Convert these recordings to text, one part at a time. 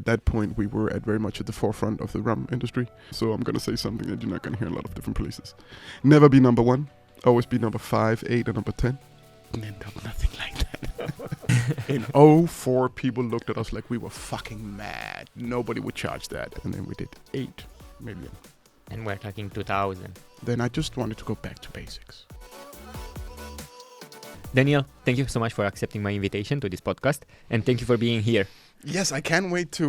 At that point, we were very much at the forefront of the rum industry. So I'm going to say something that you're not going to hear in a lot of different places. Never be number 1. Always be number 5, 8, and number 10. And end up nothing like that. In 2004, people looked at us like we were fucking mad. Nobody would charge that. And then we did 8 million. And we're talking 2000. Then I just wanted to go back to basics. Daniel, thank you so much for accepting my invitation to this podcast. And thank you for being here. Yes, I can't wait to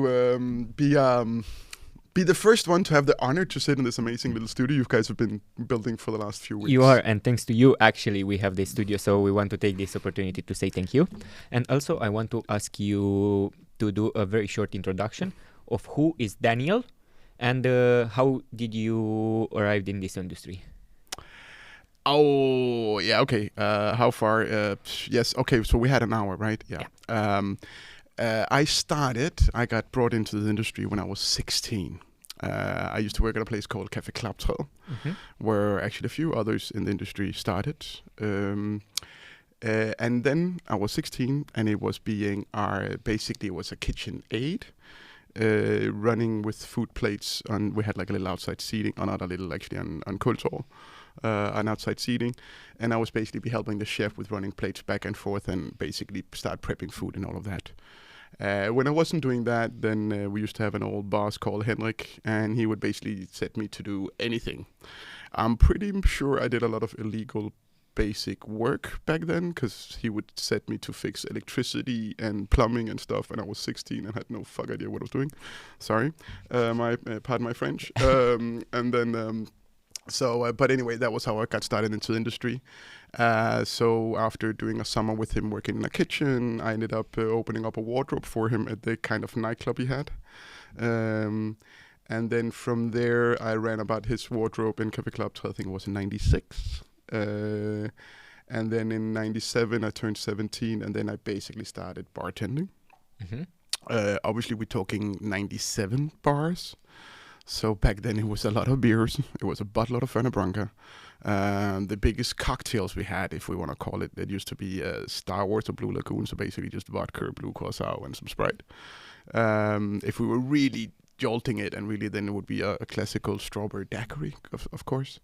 be the first one to have the honor to sit in this amazing little studio you guys have been building for the last few weeks. You are, and thanks to you, actually, we have this studio, so we want to take this opportunity to say thank you. And also, I want to ask you to do a very short introduction of who is Daniel and how did you arrive in this industry? Oh, yeah, okay. How far? Yes, okay, so we had an hour, right? Yeah. I got brought into the industry when I was 16. I used to work at a place called Café, where actually a few others in the industry started. And then I was 16, and it was basically it was a kitchen aid, running with food plates. We had like a little outside seating, or not a little actually, on Kultor. On outside seating, and I was basically helping the chef with running plates back and forth and basically start prepping food and all of that. When I wasn't doing that, then we used to have an old boss called Henrik, and he would basically set me to do anything. I'm pretty sure I did a lot of illegal basic work back then, because he would set me to fix electricity and plumbing and stuff, and I was 16 and had no fuck idea what I was doing. Sorry, pardon my French. And then but anyway, that was how I got started into the industry. So after doing a summer with him working in a kitchen, I ended up opening up a wardrobe for him at the kind of nightclub he had. And then from there, I ran about his wardrobe in Café Club, I think it was in 96. And then in 97, I turned 17, and then I basically started bartending. Mm-hmm. Obviously, we're talking 97 bars. So back then it was a lot of beers. It was a buttload of Fernet Branca. The biggest cocktails we had, if we want to call it used to be Star Wars or Blue Lagoon. So basically just vodka, Blue Curacao, and some Sprite. If we were really jolting it, and really then it would be a classical strawberry daiquiri, of course.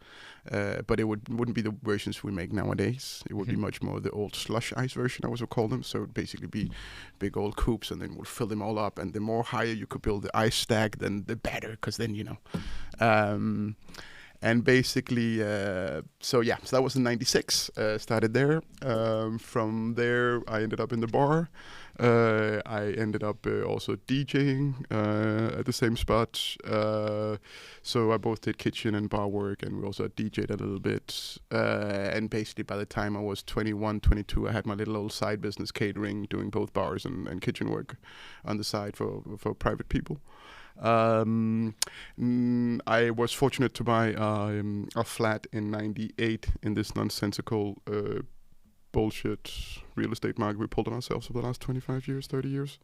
But it wouldn't be the versions we make nowadays. It would be much more the old slush ice version, I would call them. So it would basically be big old coops, and then we'll fill them all up. And the more higher you could build the ice stack, then the better, because then, and basically, so that was in 96, started there. From there, I ended up in the bar. I ended up also DJing at the same spot. So I both did kitchen and bar work, and we also DJed a little bit. And basically by the time I was 21, 22, I had my little old side business catering, doing both bars and kitchen work on the side for private people. I was fortunate to buy a flat in 98 in this nonsensical bullshit real estate market we pulled on ourselves for the last 25 years, 30 years.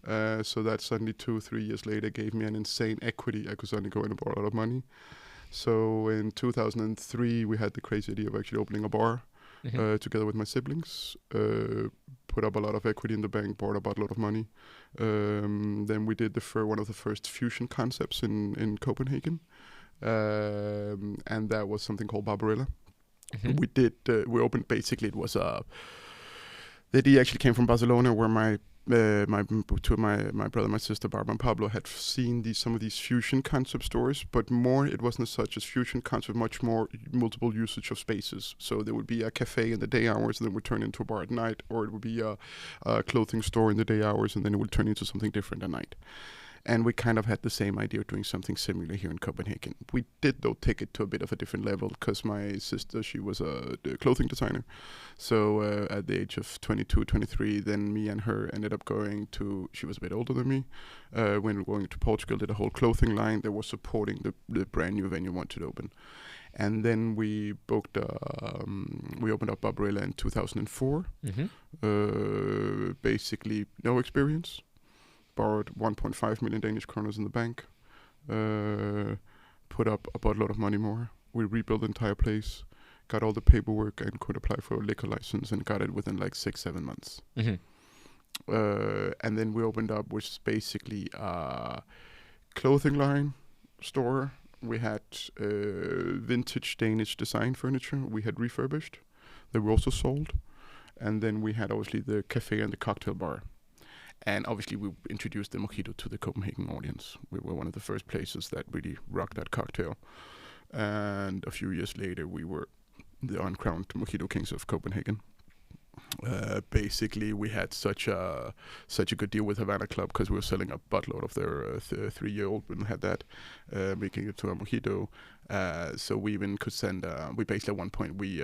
So that suddenly 2-3 years later gave me an insane equity. I could suddenly go in and borrow a lot of money. So in 2003, we had the crazy idea of actually opening a bar together with my siblings. Put up a lot of equity in the bank, borrowed about a lot of money. Then we did one of the first fusion concepts in Copenhagen. And that was something called Barabara. Mm-hmm. We opened, basically it was the idea actually came from Barcelona, where my brother and my sister Barbara and Pablo had seen some of these fusion concept stores, but more it wasn't such as fusion concept, much more multiple usage of spaces. So there would be a cafe in the day hours, and then would turn into a bar at night, or it would be a clothing store in the day hours, and then it would turn into something different at night. And we kind of had the same idea of doing something similar here in Copenhagen. We did, though, take it to a bit of a different level, because my sister, she was a clothing designer. So at the age of 22, 23, then me and her ended up she was a bit older than me, when we were going to Portugal, did a whole clothing line that was supporting the brand new venue we wanted to open. And then we opened up Barbarella in 2004. Mm-hmm. Basically, no experience. Borrowed 1.5 million Danish kroners in the bank, put up a buttload of money more. We rebuilt the entire place, got all the paperwork, and could apply for a liquor license, and got it within like 6-7 months. Mm-hmm. And then we opened up, which is basically a clothing line store. We had vintage Danish design furniture we had refurbished that we also sold. And then we had obviously the café and the cocktail bar. And obviously we introduced the mojito to the Copenhagen audience. We were one of the first places that really rocked that cocktail. And a few years later, we were the uncrowned mojito kings of Copenhagen. Basically, we had such a good deal with Havana Club because we were selling a buttload of their 3-year-old and had that, making it to a mojito. So we even could send. We basically at one point we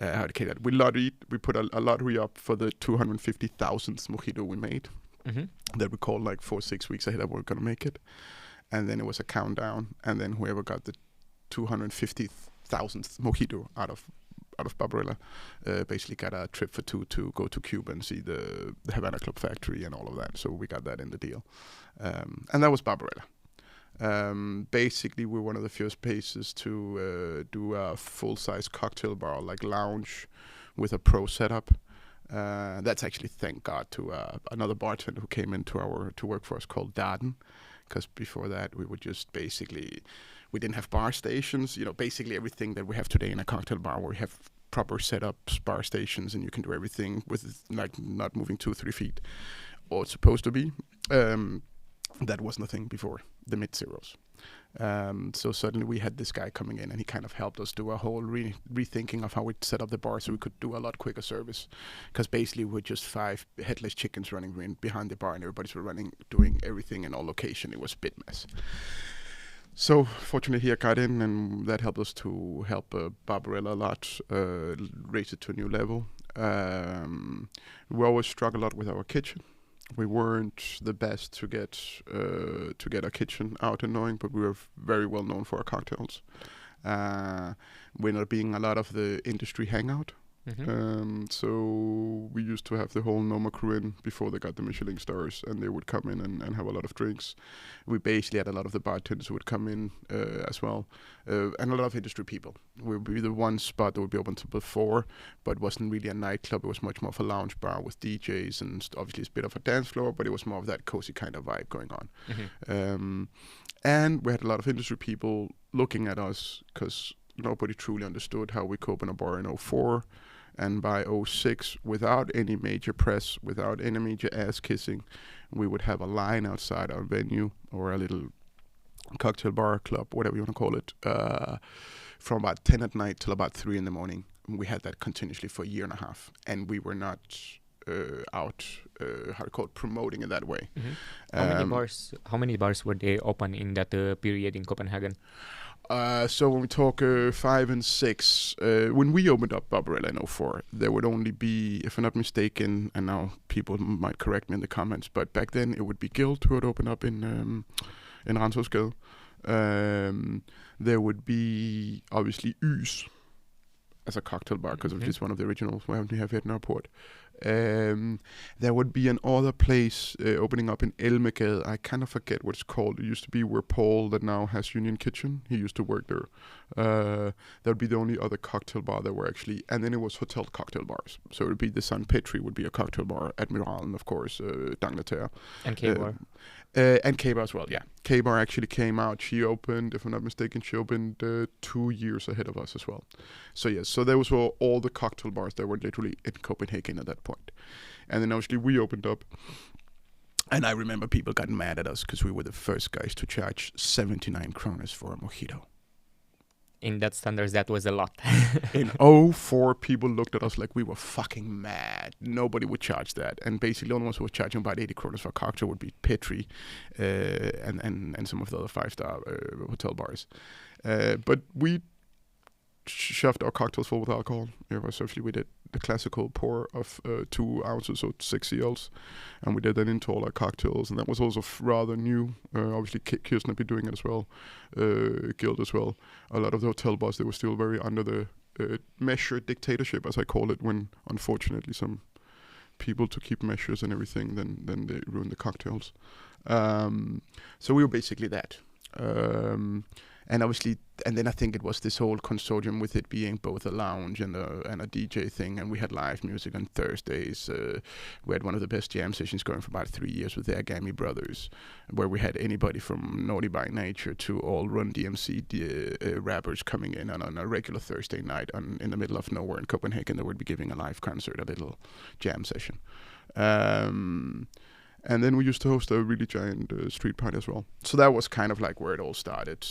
how to say that we lotteried. We put a lottery up for the 250,000th mojito we made. That we called like 4-6 weeks ahead that we were gonna make it, and then it was a countdown, and then whoever got the 250,000th mojito out of Barabara, basically got a trip for 2 to go to Cuba and see the Havana Club factory and all of that. So we got that in the deal. And that was Barabara. Basically, we're one of the first places to do a full-size cocktail bar, like lounge, with a pro setup. That's actually, thank God, to another bartender who came into to work for us called Darden. Because before that, we would just basically... We didn't have bar stations, basically everything that we have today in a cocktail bar where we have proper setups, bar stations, and you can do everything with like not moving 2-3 feet, or it's supposed to be. That wasn't a thing before the mid-zeros. So suddenly we had this guy coming in, and he kind of helped us do a whole rethinking of how we set up the bar so we could do a lot quicker service. Because basically we're just 5 headless chickens running behind the bar, and everybody's doing everything in all location. It was a bit mess. So fortunately, he got in, and that helped us to help Barbarella a lot, raise it to a new level. We always struggled a lot with our kitchen. We weren't the best to get our kitchen out and knowing, but we were very well known for our cocktails. We ended up being a lot of the industry hangout. So we used to have the whole Noma crew in before they got the Michelin stars, and they would come in and have a lot of drinks. We basically had a lot of the bartenders who would come in as well, and a lot of industry people. We would be the one spot that would be open till 4, but wasn't really a nightclub. It was much more of a lounge bar with DJs and obviously a bit of a dance floor, but it was more of that cozy kind of vibe going on. And we had a lot of industry people looking at us because nobody truly understood how we could open a bar in 2004. And by 2006, without any major press, without any major ass kissing, we would have a line outside our venue or a little cocktail bar club, whatever you want to call it, from about 10 at night till about 3 in the morning. We had that continuously for a year and a half, and we were not out, promoting it that way. How many bars were they open in that period in Copenhagen? So when we talk 5 and 6, when we opened up Barbarella in 2004, there would only be, if I'm not mistaken, and now people might correct me in the comments, but back then it would be Guild who had opened up in Randshovsgade. There would be obviously Ys as a cocktail bar because it's one of the originals we have here in our port. There would be another place opening up in Elmegade. I kind of forget what it's called. It used to be where Paul, that now has Union Kitchen, he used to work there. That would be the only other cocktail bar that were actually, and then it was hotel cocktail bars. So it would be the San Petri would be a cocktail bar, Admiralen, of course, d'Angleterre. And K-Bar. And K-Bar as well, yeah. K-Bar actually came out. She opened, if I'm not mistaken, 2 years ahead of us as well. So yes, so there was all the cocktail bars that were literally in Copenhagen at that point. And then obviously we opened up. And I remember people got mad at us because we were the first guys to charge 79 kroners for a mojito. In that standards, that was a lot. In 2004, people looked at us like we were fucking mad. Nobody would charge that. And basically, the only ones who were charging about 80 kroners for a cocktail would be Petri and some of the other 5-star hotel bars. But we shoved our cocktails full with alcohol. Essentially, we did the classical pour of 2 ounces or 6 cls, and we did that into all our cocktails, and that was also rather new. Obviously, Kirsten had been doing it as well, Guild as well. A lot of the hotel bars, they were still very under the measure dictatorship, as I call it, when unfortunately some people to keep measures and everything, then they ruin the cocktails. So we were basically that. and obviously, and then I think it was this whole consortium with it being both a lounge and a DJ thing, and we had live music on Thursdays. We had one of the best jam sessions going for about 3 years with the Agami brothers, where we had anybody from Naughty by Nature to all Run DMC rappers coming in on a regular Thursday night in the middle of nowhere in Copenhagen. They would be giving a live concert, a little jam session. And then we used to host a really giant street party as well. So that was kind of like where it all started.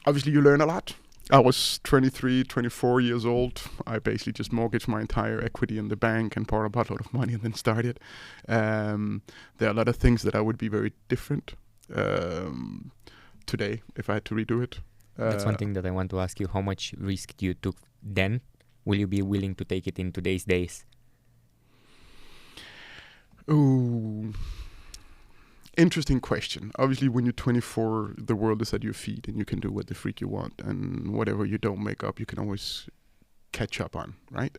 Obviously, you learn a lot. I was 23, 24 years old. I basically just mortgaged my entire equity in the bank and poured a lot of money and then started. There are a lot of things that I would be very different today if I had to redo it. That's one thing that I want to ask you. How much risk you took then? Will you be willing to take it in today's days? Ooh, interesting question. Obviously, when you're 24, the world is at your feet and you can do what the freak you want, and whatever you don't make up, you can always catch up on, right?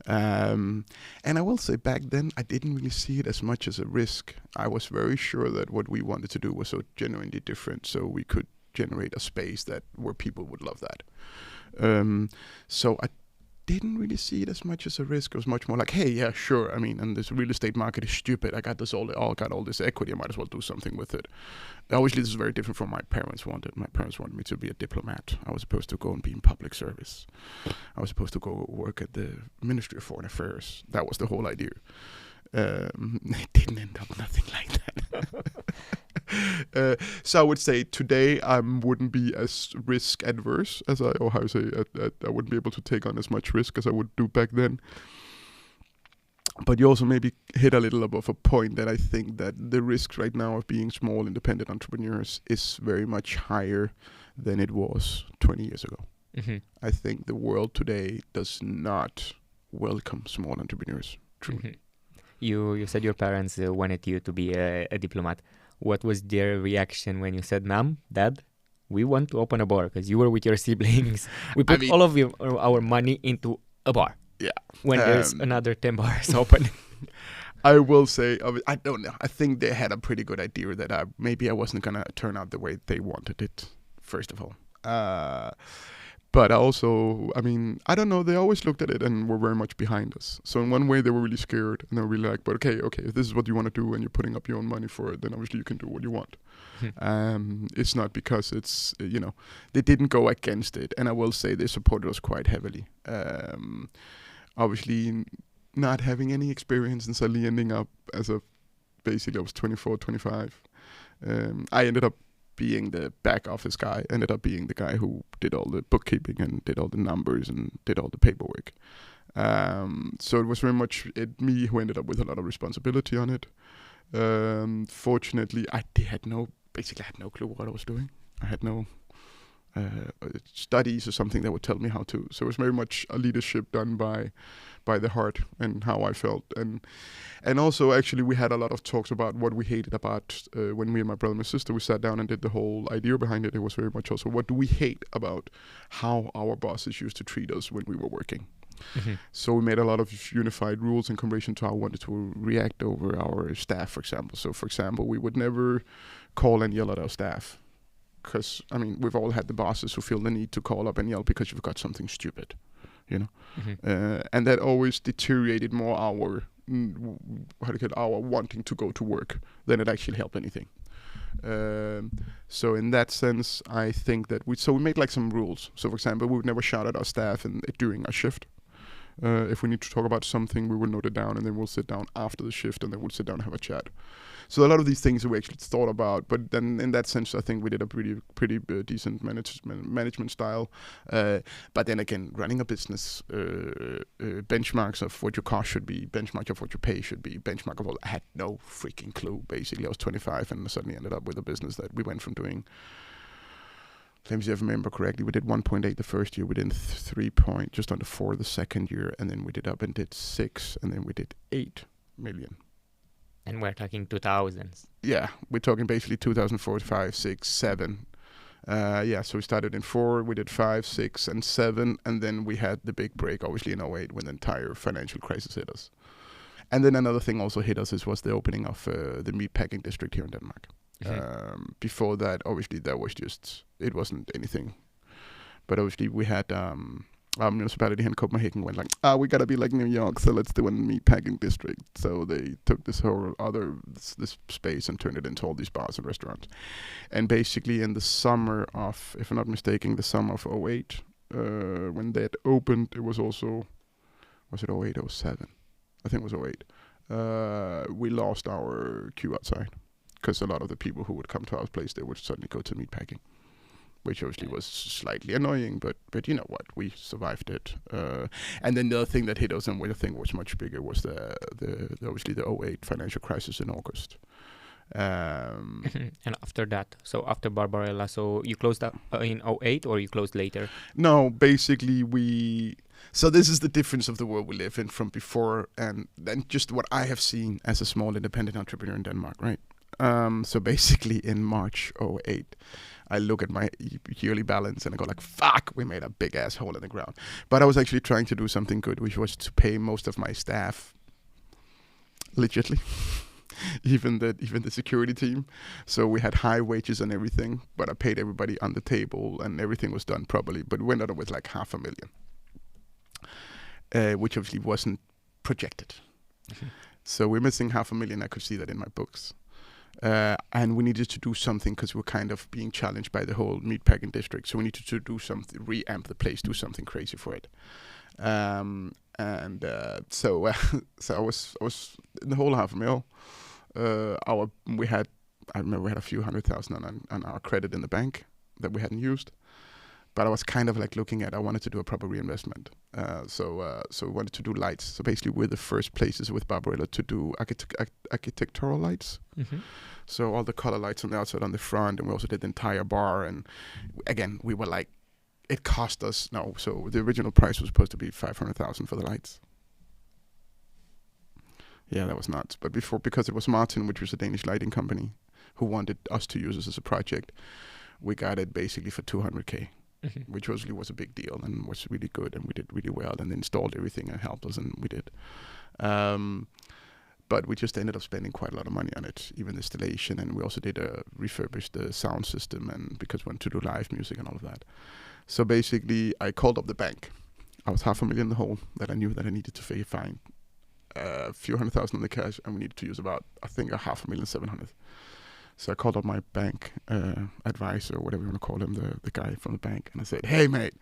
And I will say back then, I didn't really see it as much as a risk. I was very sure that what we wanted to do was so genuinely different, so we could generate a space where people would love that. So I didn't really see it as much as a risk. It was much more like, hey, yeah, sure. I mean, and this real estate market is stupid. I got all this equity. I might as well do something with it. Obviously, this is very different from what my parents wanted. My parents wanted me to be a diplomat. I was supposed to go and be in public service. I was supposed to go work at the Ministry of Foreign Affairs. That was the whole idea. It didn't end up nothing like that. So I would say today I wouldn't be as risk adverse as I wouldn't be able to take on as much risk as I would do back then. But you also maybe hit a little above a point that I think that the risk right now of being small independent entrepreneurs is very much higher than it was 20 years ago. Mm-hmm. I think the world today does not welcome small entrepreneurs. Truly. Mm-hmm. You said your parents wanted you to be a diplomat. What was their reaction when you said, Mom, Dad, we want to open a bar? Because you were with your siblings. We put all of our money into a bar. Yeah. When there's another 10 bars open. I will say, I don't know. I think they had a pretty good idea that maybe I wasn't going to turn out the way they wanted it, first of all. But also, I mean, I don't know. They always looked at it and were very much behind us. So in one way, they were really scared. And they were really like, but okay, if this is what you want to do and you're putting up your own money for it, then obviously you can do what you want. It's not because it's, they didn't go against it. And I will say they supported us quite heavily. Obviously, not having any experience and suddenly ending up basically I was 24, 25. I ended up being the back office guy, ended up being the guy who did all the bookkeeping and did all the numbers and did all the paperwork. So it was very much me who ended up with a lot of responsibility on it. Fortunately, I had no clue what I was doing. I had no studies or something that would tell me how to. So it was very much a leadership done by the heart and how I felt. And also, actually, we had a lot of talks about what we hated about when me and my brother and my sister, we sat down and did the whole idea behind it. It was very much also, what do we hate about how our bosses used to treat us when we were working? Mm-hmm. So we made a lot of unified rules in combination to how we wanted to react over our staff, for example. So, for example, we would never call and yell at our staff. Because, I mean, we've all had the bosses who feel the need to call up and yell because you've got something stupid, Mm-hmm. And that always deteriorated more our wanting to go to work than it actually helped anything. So in that sense, I think that we made like some rules. So, for example, we would never shout at our staff during our shift. If we need to talk about something, we will note it down, and then we'll sit down after the shift, and then we'll sit down and have a chat. So a lot of these things we actually thought about, but then in that sense, I think we did a pretty decent management style. But then again, running a business, benchmarks of what your cost should be, benchmark of what your pay should be, benchmark of all. I had no freaking clue. Basically, I was 25 and suddenly ended up with a business that we went from doing. Let me see if I remember correctly. We did 1.8 the first year. We did 3 just under 4 the second year, and then we did up and did 6, and then we did 8 million. And we're talking 2000s. Yeah, we're talking basically 2004, 5, 6, 7. So we started in 4, we did 5, 6, and 7, and then we had the big break, obviously in 2008, when the entire financial crisis hit us. And then another thing also hit us was the opening of the meatpacking district here in Denmark. Before that, obviously, it wasn't anything. But obviously, we had our municipality here in Copenhagen went like, we gotta be like New York, so let's do a meatpacking district. So they took this whole this space and turned it into all these bars and restaurants. And basically, in the summer of, if I'm not mistaken, the summer of '08, when that opened, it was also, was it '08 or '07? I think it was '08. We lost our queue outside because a lot of the people who would come to our place, they would suddenly go to meatpacking, which obviously was slightly annoying, but you know what, we survived it. And then the other thing that hit us, and what I think was much bigger, was the obviously the '08 financial crisis in August. And after that, so after Barbarella, so you closed up in '08 or you closed later? No, basically so this is the difference of the world we live in from before, and then just what I have seen as a small independent entrepreneur in Denmark, right? So basically in March '08, I look at my yearly balance and I go like, fuck, we made a big ass hole in the ground. But I was actually trying to do something good, which was to pay most of my staff legitly. even the security team. So we had high wages and everything, but I paid everybody on the table and everything was done properly. But we ended up with like 500,000, which obviously wasn't projected. So we're missing 500,000. I could see that in my books. And we needed to do something because we were kind of being challenged by the whole meatpacking district. So we needed to do something, reamp the place, do something crazy for it. So I was in the whole 500,000. I remember we had a few 100,000 on our credit in the bank that we hadn't used. But I was kind of like looking at, I wanted to do a proper reinvestment. So we wanted to do lights. So basically we're the first places with Barbarella to do architectural lights. So all the color lights on the outside, on the front, and we also did the entire bar. And again, we were like, it cost us, so the original price was supposed to be 500,000 for the lights. Yeah, that was nuts. But because it was Martin, which was a Danish lighting company, who wanted us to use this as a project, we got it basically for 200K. Which was a big deal and was really good, and we did really well and installed everything and helped us, and we did. But we just ended up spending quite a lot of money on it, even installation, and we also did refurbish the sound system, and because we wanted to do live music and all of that. So basically, I called up the bank. I was 500,000 in the hole that I knew that I needed to find a few 100,000 in the cash, and we needed to use about, I think, 500,700. So I called up my bank advisor, whatever you want to call him, the guy from the bank, and I said, "Hey, mate,"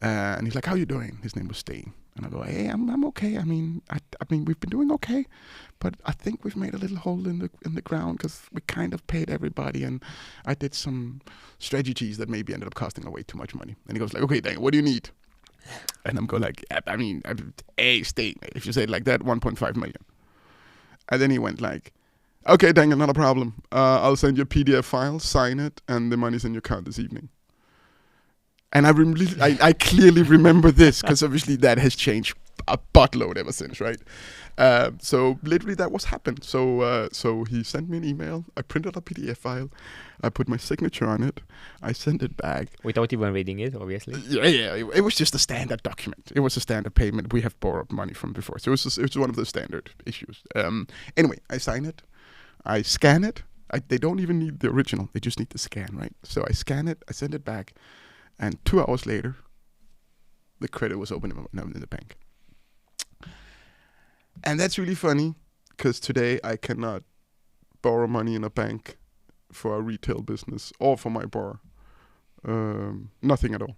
and he's like, "How you doing?" His name was Steen, and I go, "Hey, I'm okay. I mean, we've been doing okay, but I think we've made a little hole in the ground because we kind of paid everybody, and I did some strategies that maybe ended up costing away too much money." And he goes like, "Okay, Daniel, what do you need?" And I'm going like, Steen, if you say it like that, 1.5 million. And then he went like, "Okay, Daniel, not a problem. I'll send you a PDF file, sign it, and the money's in your account this evening." And I clearly remember this because obviously that has changed a buttload ever since, right? So literally that was happened. So he sent me an email. I printed a PDF file. I put my signature on it. I sent it back. Without even reading it, obviously. Yeah. It was just a standard document. It was a standard payment. We have borrowed money from before. So it was one of the standard issues. Anyway, I sign it. I scan it. They don't even need the original. They just need the scan, right? So I scan it. I send it back. And 2 hours later, the credit was open in the bank. And that's really funny because today I cannot borrow money in a bank for a retail business or for my bar. Nothing at all.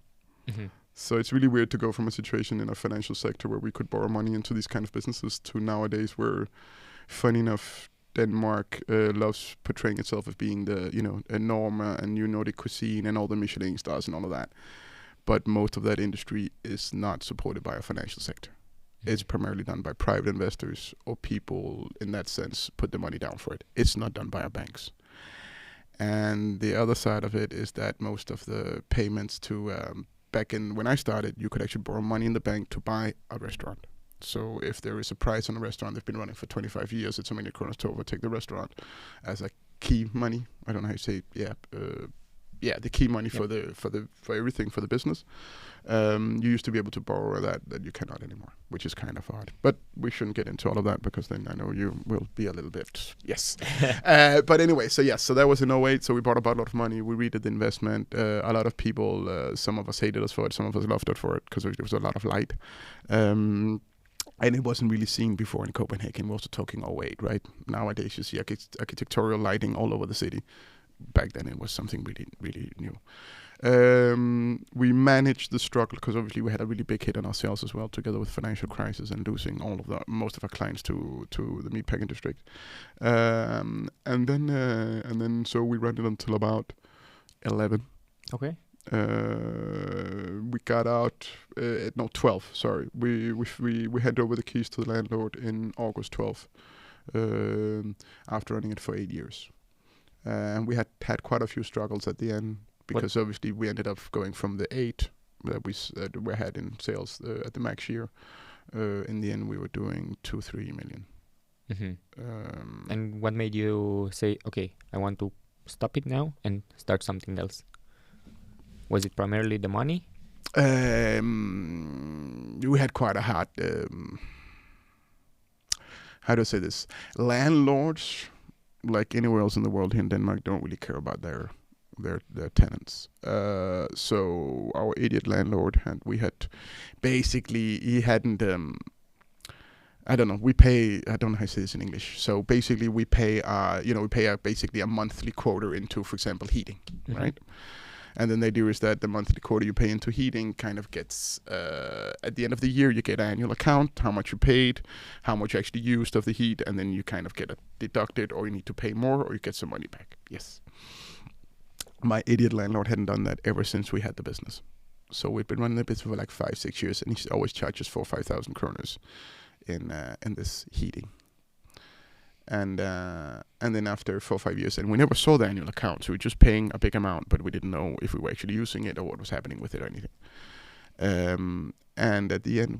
So it's really weird to go from a situation in a financial sector where we could borrow money into these kind of businesses to nowadays where, funny enough, Denmark loves portraying itself as being the, a norma and new Nordic cuisine and all the Michelin stars and all of that. But most of that industry is not supported by a financial sector. It's primarily done by private investors or people, in that sense, put the money down for it. It's not done by our banks. And the other side of it is that most of the payments to, back in when I started, you could actually borrow money in the bank to buy a restaurant. So if there is a price on a restaurant they've been running for 25 years, it's so many kroner to overtake the restaurant as a key money. I don't know how you say it. the key money for everything for the business. You used to be able to borrow that you cannot anymore, which is kind of hard. But we shouldn't get into all of that because then I know you will be a little bit but anyway, so that was in 2008. So we brought about a lot of money. We redid the investment. A lot of people, some of us hated us for it, some of us loved it for it because there was a lot of light. And it wasn't really seen before in Copenhagen. We're also talking 2008, right? Nowadays you see architectural lighting all over the city. Back then it was something really, really new. We managed the struggle because obviously we had a really big hit on our sales as well, together with financial crisis and losing most of our clients to the meatpacking industry. And then so we ran it until about 11. Okay. We got out 12. Sorry, we handed over the keys to the landlord in August 12. After running it for 8 years, and we had quite a few struggles at the end. Because obviously we ended up going from the 8 that we had in sales at the max year. In the end, we were doing 2-3 million. Mm-hmm. And what made you say, okay, I want to stop it now and start something else? Was it primarily the money? We had quite a hard, how do I say this? Landlords, like anywhere else in the world here in Denmark, don't really care about their tenants. So our idiot landlord he hadn't I don't know how to say this in English. So basically we pay basically a monthly quota into, for example, heating, right? And then the idea is that the monthly quota you pay into heating kind of gets, at the end of the year, you get an annual account, how much you paid, how much you actually used of the heat, and then you kind of get it deducted, or you need to pay more, or you get some money back. Yes. My idiot landlord hadn't done that ever since we had the business. So we've been running the business for like 5-6 years, and he always charges 4,000-5,000 kroners in this heating. And then after 4 or 5 years, and we never saw the annual account, so we were just paying a big amount, but we didn't know if we were actually using it or what was happening with it or anything. And at the end,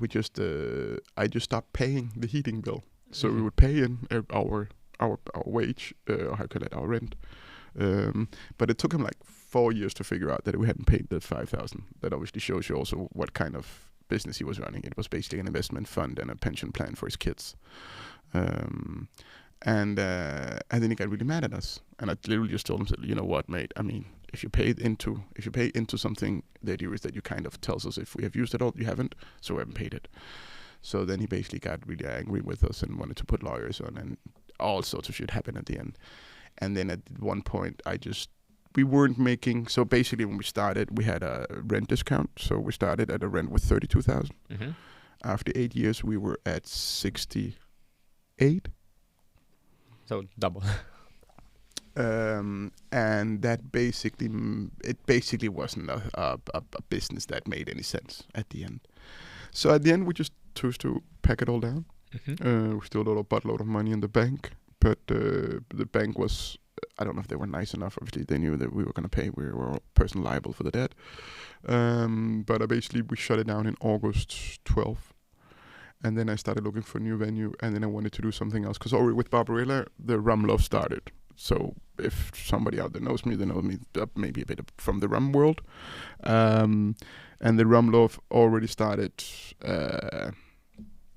I just stopped paying the heating bill. So we would pay in our wage, or how call it, our rent. But it took him like 4 years to figure out that we hadn't paid the 5,000. That obviously shows you also what kind of business he was running. It was basically an investment fund and a pension plan for his kids. And then he got really mad at us. And I literally just told him, you know what, mate? I mean, if you pay into something, the idea is that you kind of tells us if we have used it all. You haven't, so we haven't paid it. So then he basically got really angry with us and wanted to put lawyers on, and all sorts of shit happened at the end. And then at one point, we weren't making. So basically, when we started, we had a rent discount. So we started at a rent with 32,000. Mm-hmm. After 8 years, we were at 68. So double. And that basically wasn't a business that made any sense at the end. So at the end, we just chose to pack it all down. Mm-hmm. We still had a buttload of money in the bank. But the bank was, I don't know if they were nice enough. Obviously, they knew that we were going to pay. We were all personally liable for the debt. But basically, we shut it down in August 12th. And then I started looking for a new venue. And then I wanted to do something else. Because already with Barabara, the rum love started. So if somebody out there knows me, they know me maybe a bit from the rum world. And the rum love already started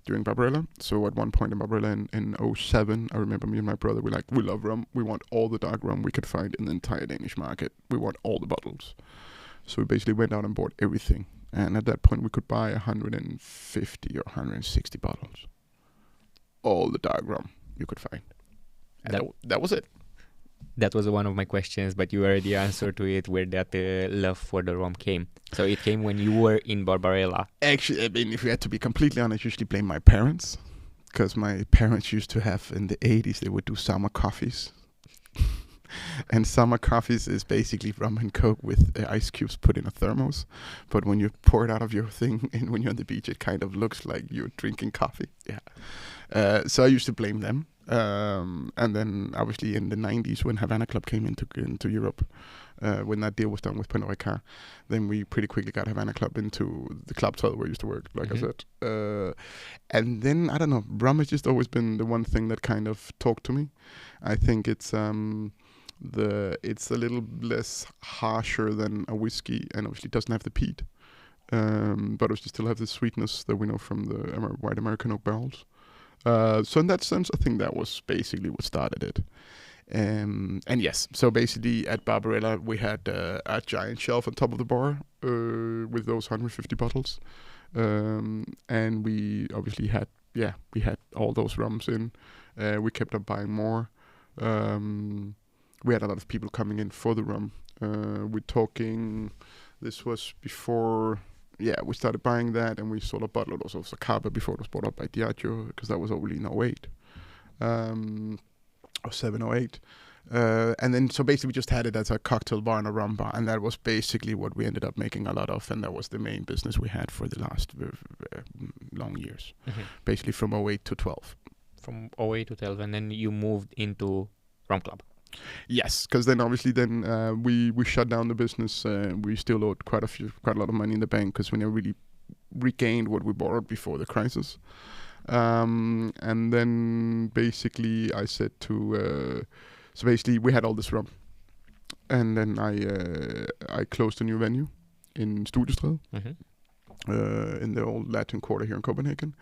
during Barabara. So at one point in Barabara in 2007, I remember me and my brother, we love rum. We want all the dark rum we could find in the entire Danish market. We want all the bottles. So we basically went out and bought everything. And at that point, we could buy 150 or 160 bottles. All the dark rum you could find. And that was it. That was one of my questions, but you already answered to it, where that love for the rum came. So it came when you were in Barabara. Actually, I mean, if we had to be completely honest, I usually blame my parents. Because my parents used to have, in the 80s, they would do summer coffees. And summer coffees is basically rum and coke with ice cubes put in a thermos. But when you pour it out of your thing and when you're on the beach, it kind of looks like you're drinking coffee. Yeah. So I used to blame them. And then obviously in the 90s when Havana Club came into Europe, when that deal was done with Pernod Ricard, then we pretty quickly got Havana Club into the Club 12 where I used to work, like mm-hmm. I said. And then, I don't know, rum has just always been the one thing that kind of talked to me. I think it's It's a little less harsher than a whiskey, and obviously doesn't have the peat. But obviously still have the sweetness that we know from the white American oak barrels. So in that sense, I think that was basically what started it. And yes, so basically at Barbarella we had a giant shelf on top of the bar with those 150 bottles, and we obviously had all those rums in. We kept on buying more. We had a lot of people coming in for the rum. We're talking, this was before, we started buying that, and we sold a bottle of also Zacapa before it was bought up by Diageo, because that was only in 08. Or 7 or 8. And then, so basically we just had it as a cocktail bar and a rum bar, and that was basically what we ended up making a lot of, and that was the main business we had for the last long years, basically from 08 to 12. From 08 to 12, and then you moved into Rum Club. Yes, because then obviously we shut down the business. We still owed quite a lot of money in the bank, because we never really regained what we borrowed before the crisis. And then basically I said so basically we had all this rum, and then I closed a new venue in Studiestræde, in the old Latin Quarter here in Copenhagen,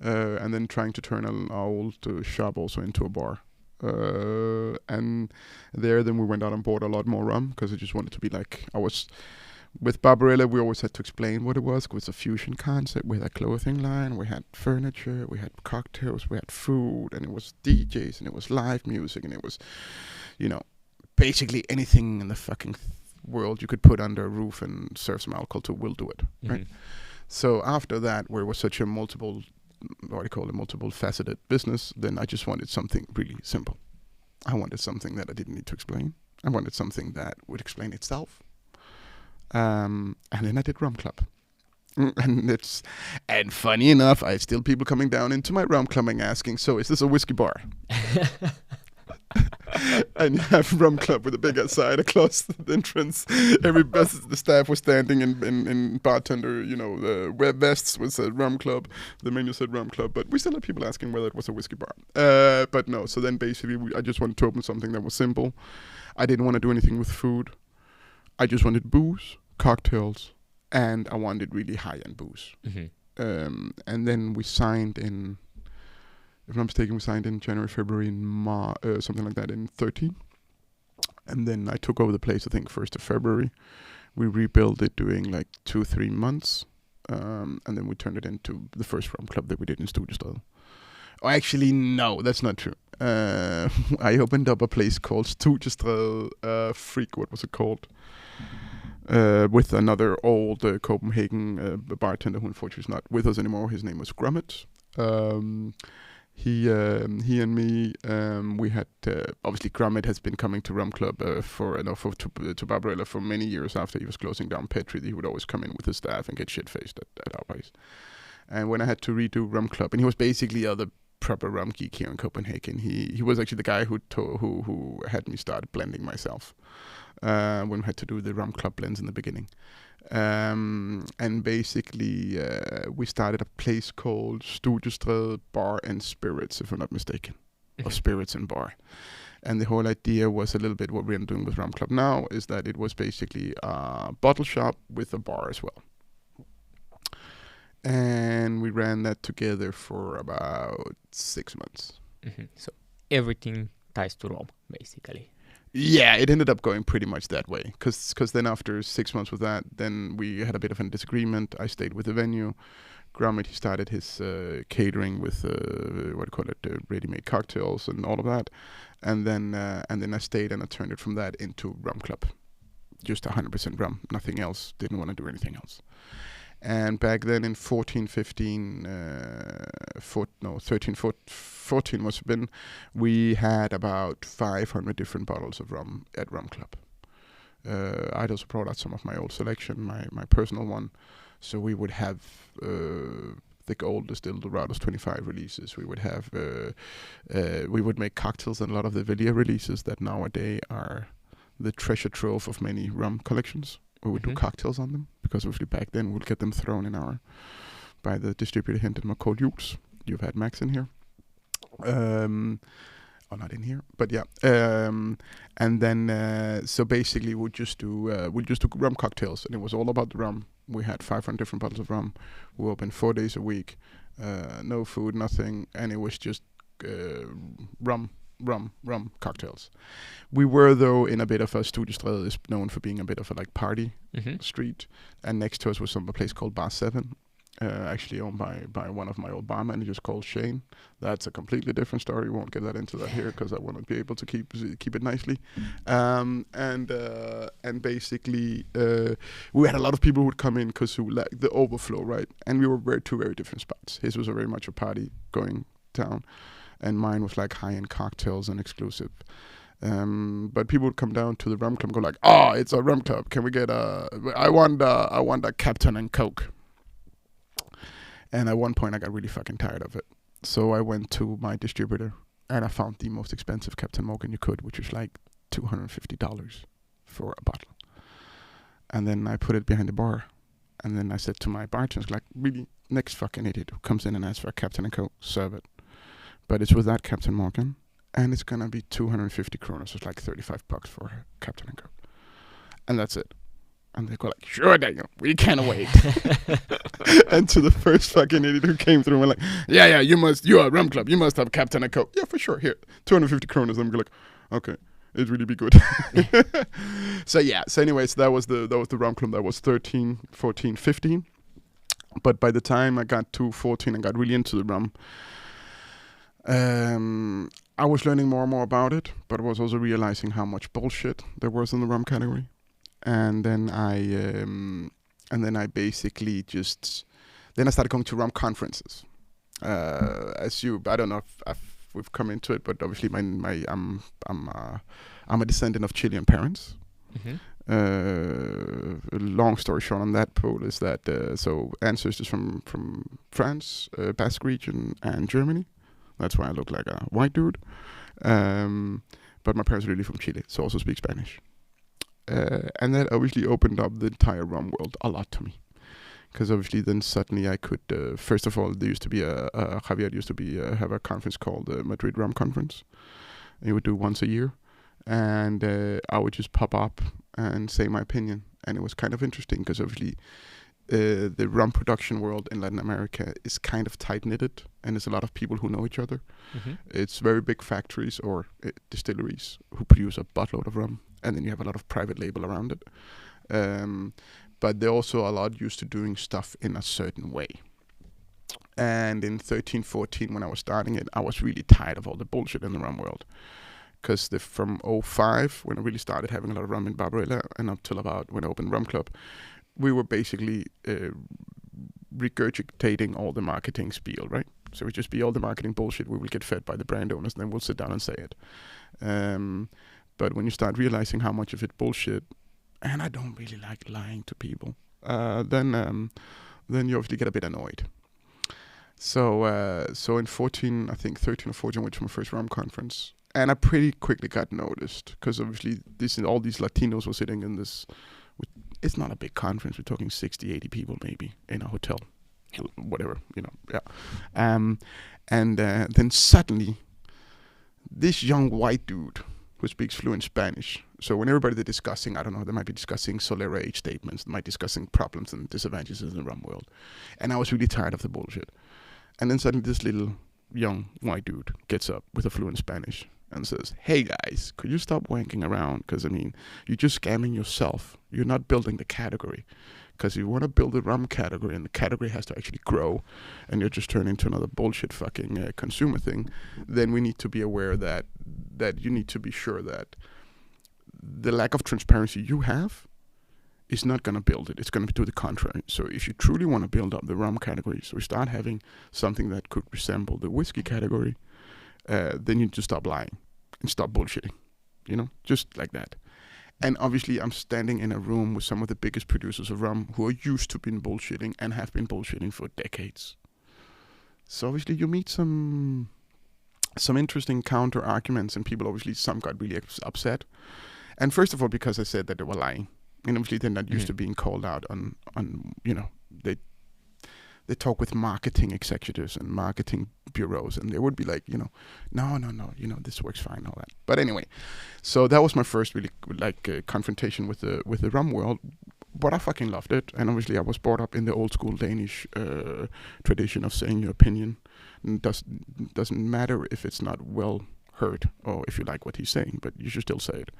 and then trying to turn our old shop also into a bar. And then we went out and bought a lot more rum, because I just wanted to be like, with Barbarella, we always had to explain what it was. It was a fusion concept. We had a clothing line, we had furniture, we had cocktails, we had food, and it was DJs, and it was live music, and it was, basically anything in the fucking world you could put under a roof and serve some alcohol to, will do it, right? So after that, where it was such a multiple faceted business, then I just wanted something really simple. I wanted something that I didn't need to explain. I wanted something that would explain itself. And then I did Rum Club, and funny enough, I had still people coming down into my Rum Club and asking, so is this a whiskey bar? And you have Rum Club with a big sign across the entrance. The staff was standing in bartender, the web vests with a Rum Club. The menu said Rum Club, but we still had people asking whether it was a whiskey bar. But no, so then basically I just wanted to open something that was simple. I didn't want to do anything with food. I just wanted booze, cocktails, and I wanted really high-end booze. And then we signed in, if I'm not mistaken, we signed in January, February, something like that in 13. And then I took over the place, I think, 1st of February. We rebuilt it doing like 2-3 months. And then we turned it into the first Rum Club that we did in Studiestræde. Oh, actually, no, that's not true. I opened up a place called Studiestræde, what was it called? With another old Copenhagen bartender who unfortunately is not with us anymore. His name was Grummet. He and me, we had obviously Grummet has been coming to Rum Club to Barbarella for many years after he was closing down Petri. He would always come in with his staff and get shit-faced at our place. And when I had to redo Rum Club, and he was basically the proper rum geek here in Copenhagen. He was actually the guy who had me start blending myself when we had to do the Rum Club blends in the beginning. And basically we started a place called Studiestræde Bar and Spirits, if I'm not mistaken, or Spirits and Bar. And the whole idea was a little bit what we're doing with Rum Club now, is that it was basically a bottle shop with a bar as well. And we ran that together for about 6 months. So everything ties to rum, basically. Yeah, it ended up going pretty much that way. Because then after 6 months with that, then we had a bit of a disagreement. I stayed with the venue. Grummet, he started his catering with, ready-made cocktails and all of that. And then I stayed and I turned it from that into Rum Club. Just 100% rum, nothing else. Didn't want to do anything else. And back then in 13, 14 must have been, we had about 500 different bottles of rum at Rum Club. I'd also brought out some of my old selection, my personal one. So we would have the old distilled Dorados 25 releases. We would have, we would make cocktails and a lot of the Villiers releases that nowadays are the treasure trove of many rum collections. We would do cocktails on them, because obviously back then we'd get them thrown in by the distributor Hinton called Jules. You've had Max in here. or not in here, but yeah. And then so basically we'll just do rum cocktails, and it was all about the rum. We had 500 different bottles of rum. We opened 4 days a week, no food, nothing, and it was just rum cocktails. We were though in a bit of a Studiestræde is known for being a bit of a like party street, and next to us was a place called Bar 7. Actually owned by one of my old bar managers called Shane. That's a completely different story. We won't get that into that here because I want to be able to keep it nicely. And basically, we had a lot of people who would come in because who liked the overflow, right? And we were two very different spots. His was a very much a party going town, and mine was like high-end cocktails and exclusive. But people would come down to the rum club and go like, "Oh, it's a rum club. Can we get I want a Captain and Coke." And at one point, I got really fucking tired of it. So I went to my distributor, and I found the most expensive Captain Morgan you could, which was like $250 for a bottle. And then I put it behind the bar. And then I said to my bartenders, like, really, next fucking idiot who comes in and asks for a Captain and Coke, serve it. But it's with that Captain Morgan, and it's going to be 250 kroner, so it's like $35 for a Captain and Coke. And that's it. And they go like, "Sure, Daniel, we can't wait." And to the first fucking idiot who came through, we're like, yeah, you're a rum club, you must have Captain and Coke. Yeah, for sure, here, 250 kroner. And I'm like, okay, it'd really be good. So anyways, that was the rum club. That was 13, 14, 15. But by the time I got to 14 and got really into the rum, I was learning more and more about it, but I was also realizing how much bullshit there was in the rum category. And then I basically then I started going to rum conferences. I don't know if we've come into it, but obviously I'm a descendant of Chilean parents. Long story short on that pool is that so ancestors from France, Basque region, and Germany. That's why I look like a white dude. But my parents are really from Chile, so also speak Spanish. And that obviously opened up the entire rum world a lot to me. Because obviously then suddenly I could, first of all, there used to be Javier used to have a conference called the Madrid Rum Conference. He would do once a year. And I would just pop up and say my opinion. And it was kind of interesting because obviously the rum production world in Latin America is kind of tight-knitted. And there's a lot of people who know each other. It's very big factories or distilleries who produce a buttload of rum. And then you have a lot of private label around it. But they're also a lot used to doing stuff in a certain way. And in 13, 14, when I was starting it, I was really tired of all the bullshit in the rum world. Because from 2005, when I really started having a lot of rum in Barabara, and up till about when I opened Rum Club, we were basically regurgitating all the marketing spiel, right? So it would just be all the marketing bullshit we will get fed by the brand owners, and then we'll sit down and say it. But when you start realizing how much of it bullshit, and I don't really like lying to people, then you obviously get a bit annoyed. So in 14, I think 13 or 14, I went to my first rum conference, and I pretty quickly got noticed because obviously all these Latinos were sitting in this. It's not a big conference. We're talking 60, 80 people maybe in a hotel, whatever, yeah. And then suddenly, this young white dude who speaks fluent Spanish. So when everybody they're discussing, I don't know, they might be discussing S1.E8 statements, they might be discussing problems and disadvantages in the rum world. And I was really tired of the bullshit. And then suddenly this little young white dude gets up with a fluent Spanish and says, "Hey guys, could you stop wanking around? Because, you're just scamming yourself. You're not building the category. Because if you want to build the rum category and the category has to actually grow and you're just turning into another bullshit fucking consumer thing, then we need to be aware that you need to be sure that the lack of transparency you have is not going to build it. It's going to do the contrary. So if you truly want to build up the rum category, so we start having something that could resemble the whiskey category, then you need to stop lying and stop bullshitting, just like that." And obviously I'm standing in a room with some of the biggest producers of rum who are used to being bullshitting and have been bullshitting for decades. So obviously you meet some interesting counter arguments, and people obviously, some got really upset. And first of all, because I said that they were lying. And obviously they're not used to being called out on they they talk with marketing executives and marketing bureaus, and they would be like, no, this works fine, all that. But anyway, so that was my first really confrontation with the rum world. But I fucking loved it, and obviously I was brought up in the old school Danish tradition of saying your opinion. And doesn't matter if it's not well heard or if you like what he's saying, but you should still say it.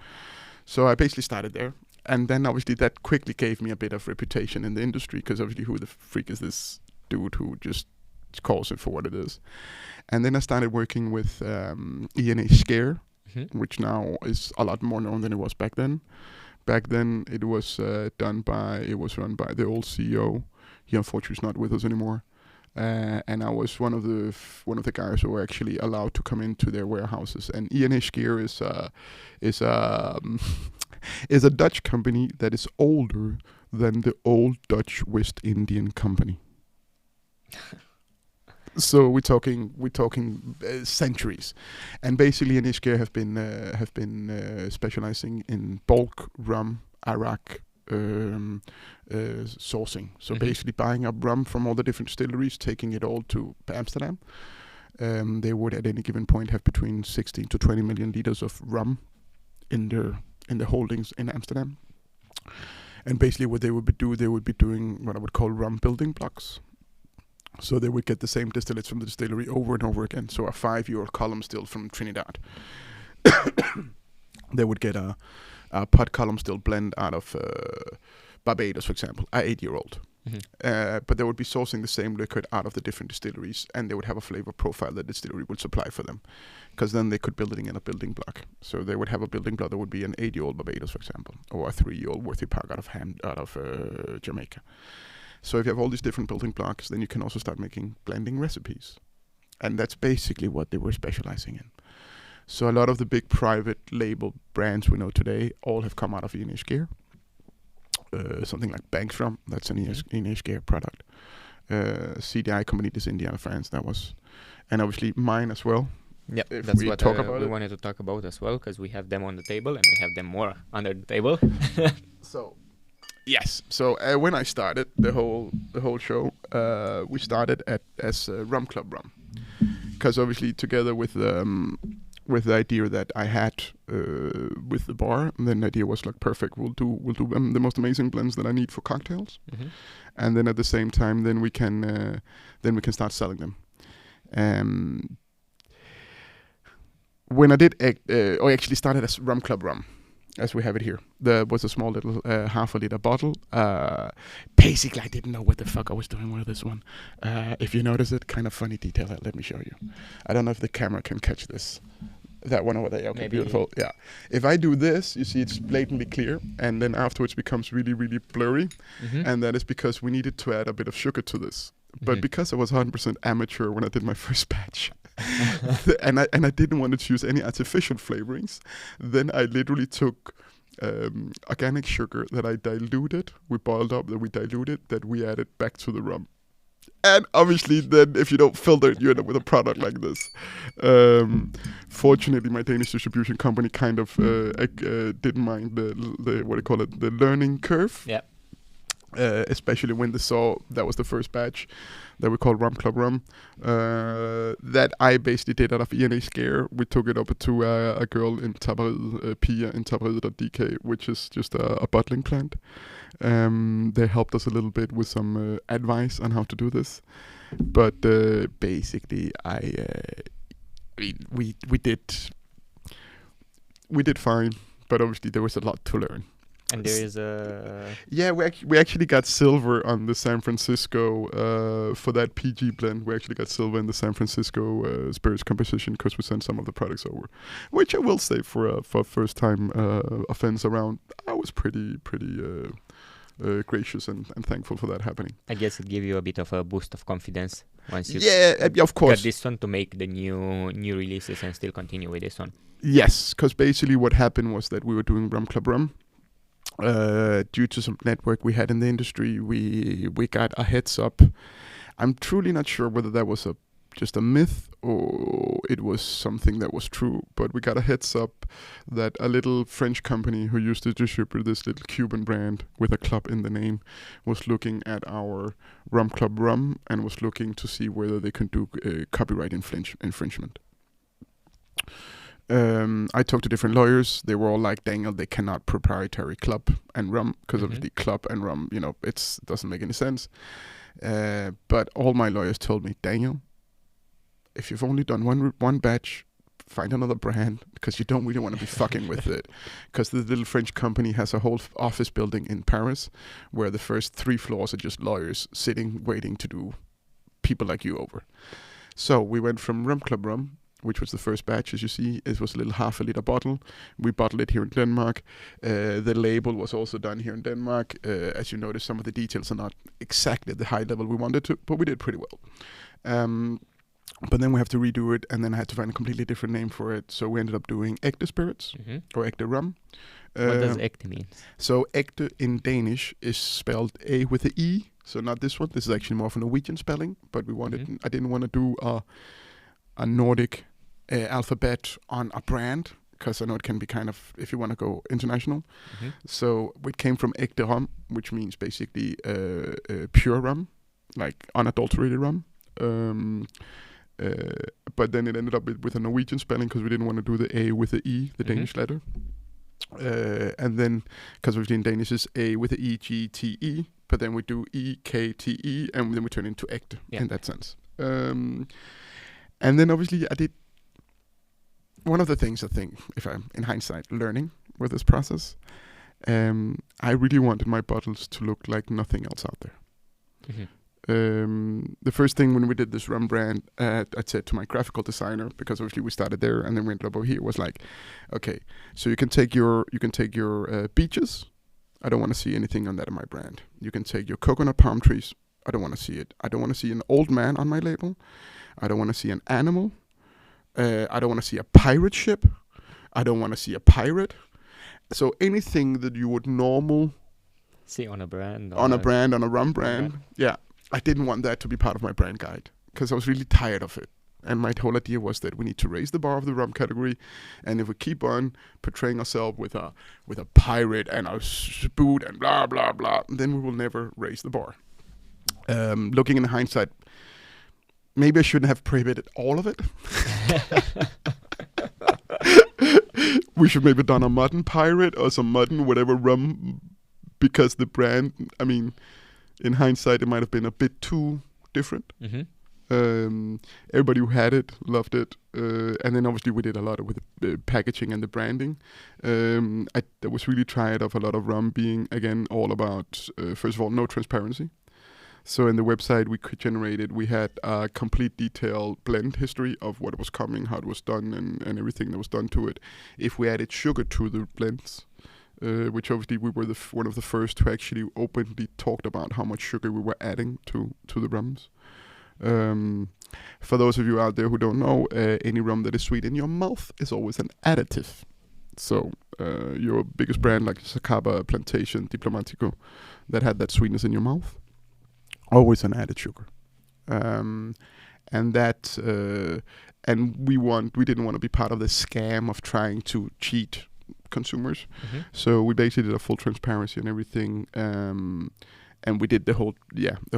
So I basically started there. And then obviously that quickly gave me a bit of reputation in the industry, because obviously who the freak is this dude who just calls it for what it is. And then I started working with E&A Scare, which now is a lot more known than it was back then. Back then it was run by the old CEO. He unfortunately is not with us anymore. And I was one of the guys who were actually allowed to come into their warehouses. And E&A Scare is a Dutch company that is older than the old Dutch West Indian Company. So we're talking centuries, and basically E&A Scare have been specializing in bulk rum, Arak sourcing. So basically buying up rum from all the different distilleries, taking it all to Amsterdam. They would at any given point have between 16 to 20 million liters of rum in their holdings in Amsterdam. And basically what they would be doing what I would call rum building blocks. So they would get the same distillates from the distillery over and over again. So a 5-year-old column still from Trinidad. They would get a pot column still blend out of Barbados, for example, a 8-year-old. But they would be sourcing the same liquid out of the different distilleries, and they would have a flavor profile that the distillery would supply for them, because then they could build it in a building block. So they would have a building block that would be an 8-year-old Barbados, for example, or a 3-year-old Worthy Park out of Jamaica. So if you have all these different building blocks, then you can also start making blending recipes, and that's basically what they were specializing in. So a lot of the big private label brands we know today all have come out of E&A Scare. Something like Bankstrom, that's an E&A Scare product. CDI Commodities India, France, that was, and obviously mine as well. Yeah, that's what we wanted to talk about as well, because we have them on the table and we have them more under the table. So, yes. So when I started the whole show, we started as Rum Club Rum, because obviously together with the idea that I had with the bar, and then the idea was like, perfect, we'll do the most amazing blends that I need for cocktails, and then at the same time, then we can start selling them. When I did, I actually started as Rum Club Rum, as we have it here. There was a small little half a liter bottle. Basically, I didn't know what the fuck I was doing with this one. If you notice it, kind of funny detail. Let me show you. I don't know if the camera can catch this. That one over there. Okay, maybe. Beautiful. Yeah. If I do this, you see it's blatantly clear, and then afterwards becomes really, really blurry. And that is because we needed to add a bit of sugar to this. But because I was 100% amateur when I did my first batch, and I didn't want to use any artificial flavorings, then I literally took organic sugar that I diluted. We boiled up, that we diluted, that we added back to the rum. And obviously, then if you don't filter it, you end up with a product like this. Fortunately, my Danish distribution company kind of didn't mind the what do you call it, the learning curve. Yeah. Especially when they saw that was the first batch that we called Rum Club Rum, that I basically did out of E&A Scare. We took it up to a girl in Taberede, Pia in Taberede.dk, which is just a bottling plant. They helped us a little bit with some advice on how to do this, but basically, we did fine, but obviously there was a lot to learn. And there is a... Yeah, we actually got silver on the San Francisco, for that PG blend. We actually got silver in the San Francisco spirits composition, because we sent some of the products over. Which I will say for a first time offense around, I was pretty gracious and thankful for that happening. I guess it gave you a bit of a boost of confidence once you of course. got this one to make the new releases and still continue with this one. Yes, because basically what happened was that we were doing Rum Club Rum. Due to some network we had in the industry, we got a heads up. I'm truly not sure whether that was a just a myth or it was something that was true. But we got a heads up that a little French company who used to distribute this little Cuban brand with a club in the name was looking at our rum club rum and was looking to see whether they could do copyright infringement. I talked to different lawyers. They were all like, Daniel, they cannot proprietary club and rum because obviously club and rum, it doesn't make any sense. But all my lawyers told me, Daniel, if you've only done one batch, find another brand because you don't really want to be fucking with it. Because the little French company has a whole office building in Paris where the first 3 floors are just lawyers sitting, waiting to do people like you over. So we went from Rum Club Rum, which was the first batch, as you see. It was a little 0.5 liter bottle. We bottled it here in Denmark. The label was also done here in Denmark. As you notice, some of the details are not exactly at the high level we wanted to, but we did pretty well. But then we have to redo it, and then I had to find a completely different name for it. So we ended up doing Ægte Spirits, or Ægte Rum. What does Ægte mean? So Ægte in Danish is spelled A with an E. So not this one. This is actually more of a Norwegian spelling. But we wanted. I didn't want to do a Nordic alphabet on a brand, because I know it can be kind of, if you want to go international. So it came from Ægte Rum, which means basically pure rum, like unadulterated rum. But then it ended up with a Norwegian spelling because we didn't want to do the A with the E, the Danish letter. And then, because obviously in Danish is A with the E, G, T, E, but then we do E, K, T, E, and then we turn into Ægte in that sense. And then obviously I did, one of the things I think, if I'm in hindsight learning with this process, I really wanted my bottles to look like nothing else out there. The first thing when we did this rum brand, I said to my graphical designer, because obviously we started there and then we ended up over here, was like, okay, so you can take your beaches. I don't want to see anything on that in my brand. You can take your coconut palm trees. I don't want to see it. I don't want to see an old man on my label. I don't want to see an animal. I don't want to see a pirate ship. I don't want to see a pirate. So anything that you would see on a brand, on a rum brand, yeah. I didn't want that to be part of my brand guide because I was really tired of it. And my whole idea was that we need to raise the bar of the rum category. And if we keep on portraying ourselves with a pirate and a spoot and blah, blah, blah, then we will never raise the bar. Looking in hindsight, maybe I shouldn't have prohibited all of it. We should maybe done a modern pirate or some modern whatever rum, because the brand, I mean, in hindsight, it might have been a bit too different. Everybody who had it loved it. And then obviously we did a lot with the packaging and the branding. I was really tired of a lot of rum being, again, all about, first of all, no transparency. So in the website we had a complete detailed blend history of what was coming, how it was done, and everything that was done to it. If we added sugar to the blends, which obviously we were one of the first to actually openly talked about how much sugar we were adding to the rums. For those of you out there who don't know, any rum that is sweet in your mouth is always an additive. So your biggest brand like Zacaba, Plantation, Diplomatico, that had that sweetness in your mouth, always an added sugar. And that, and we didn't want to be part of the scam of trying to cheat consumers. So we basically did a full transparency and everything, and we did the whole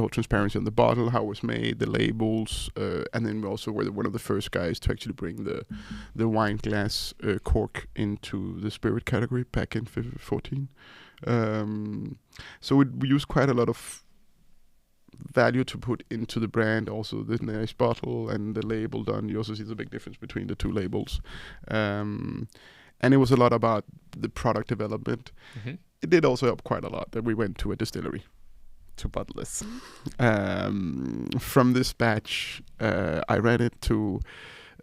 transparency on the bottle, how it was made, the labels, and then we also were one of the first guys to actually bring the wine glass cork into the spirit category back in 2014. So we used quite a lot of value to put into the brand, also the nice bottle and the label done. You also see the big difference between the two labels. And it was a lot about the product development. It did also help quite a lot that we went to a distillery to bottle this. From this batch, I ran it to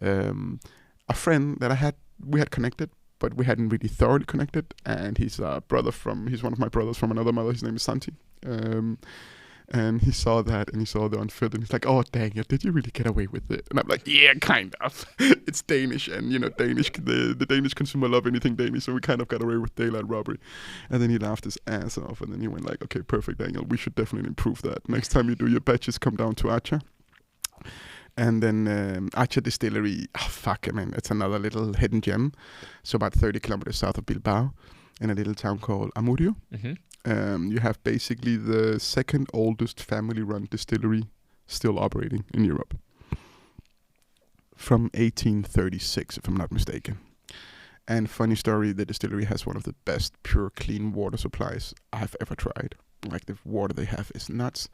a friend that we had connected, but we hadn't really thoroughly connected. And he's one of my brothers from another mother. His name is Santi. And he saw that, and he saw the unfilled, and he's like, "Oh, dang it, did you really get away with it?" And I'm like, "Yeah, kind of. It's Danish, and the Danish consumer love anything Danish, so we kind of got away with daylight robbery." And then he laughed his ass off, and then he went like, "Okay, perfect, Daniel. We should definitely improve that. Next time you do your batches, come down to Acha." And then Acha Distillery, it's another little hidden gem. So about 30 kilometers south of Bilbao, in a little town called Amurrio. You have basically the second oldest family-run distillery still operating in Europe. From 1836, if I'm not mistaken. And funny story, the distillery has one of the best pure clean water supplies I've ever tried. Like, the water they have is nuts.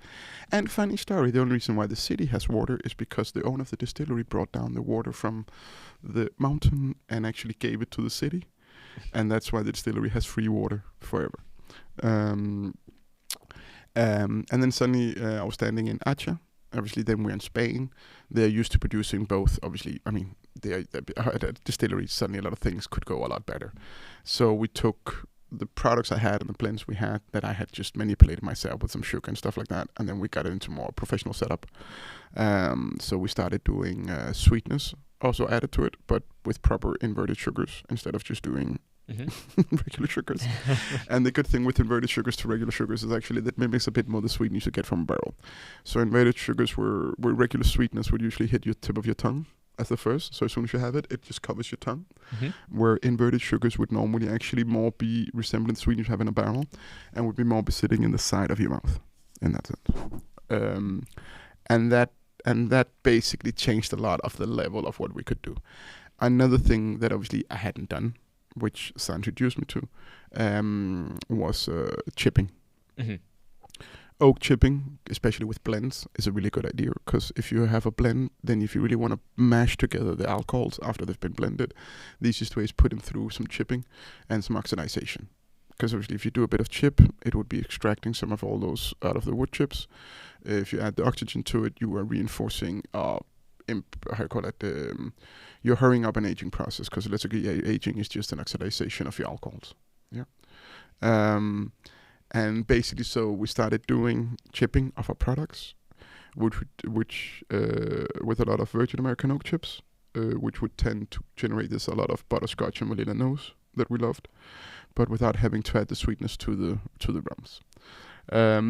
And funny story, the only reason why the city has water is because the owner of the distillery brought down the water from the mountain and actually gave it to the city. And that's why the distillery has free water forever. And then suddenly I was standing in Acha. Obviously, then we're in Spain. They're used to producing both. Obviously, they're at a distillery. Suddenly, a lot of things could go a lot better. So we took the products I had and the blends we had that I had just manipulated myself with some sugar and stuff like that, and then we got it into more professional setup. So we started doing sweetness also added to it, but with proper inverted sugars instead of just doing regular sugars. And the good thing with inverted sugars to regular sugars is actually that mimics a bit more the sweetness you get from a barrel. So inverted sugars where regular sweetness would usually hit your tip of your tongue as the first. So as soon as you have it, it just covers your tongue. Where inverted sugars would normally actually more be resembling the sweetness you have in a barrel and would be more be sitting in the side of your mouth in that sense. And that basically changed a lot of the level of what we could do. Another thing that obviously I hadn't done, which Sam introduced me to, was chipping. Oak chipping, especially with blends, is a really good idea, because if you have a blend, then if you really want to mash together the alcohols after they've been blended, the easiest way is put them through some chipping and some oxidization. Because obviously if you do a bit of chip, it would be extracting some of all those out of the wood chips. If you add the oxygen to it, you are reinforcing you're hurrying up an aging process, because aging is just an oxidization of your alcohols. And basically, so we started doing chipping of our products, which with a lot of Virgin American oak chips, which would tend to generate a lot of butterscotch and vanilla nose that we loved, but without having to add the sweetness to the rums.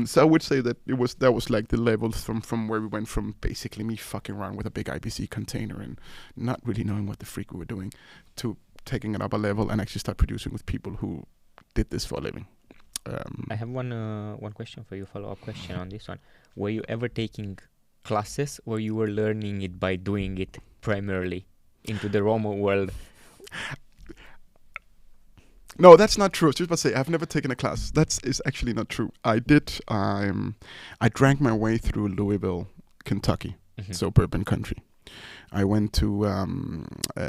So I would say that that was like the level from where we went from basically me fucking around with a big IBC container and not really knowing what the freak we were doing, to taking it up a level and actually start producing with people who did this for a living. I have one question for you, follow-up question on this one. Were you ever taking classes, or you were learning it by doing it primarily into the Roma world? No, that's not true. I was just about to say, I've never taken a class. That is actually not true. I did. I drank my way through Louisville, Kentucky, so bourbon country. I went to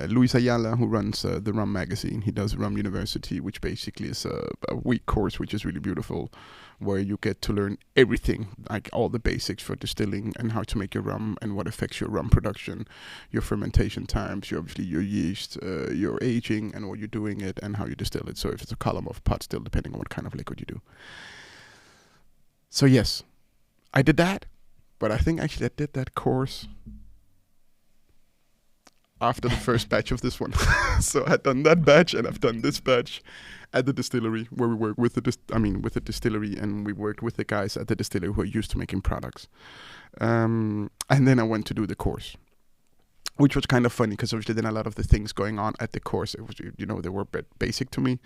Luis Ayala, who runs the Rum magazine. He does Rum University, which basically is a week course, which is really beautiful, where you get to learn everything, like all the basics for distilling and how to make your rum and what affects your rum production, your fermentation times, your yeast, your aging and what you're doing it and how you distill it. So if it's a column of pot still, depending on what kind of liquid you do. So yes, I did that, but I think actually I did that course after the first batch of this one. So I had done that batch and I've done this batch at the distillery, where we work with the distillery, and we worked with the guys at the distillery who are used to making products. And then I went to do the course, which was kind of funny, because obviously then a lot of the things going on at the course, it was, they were a bit basic to me,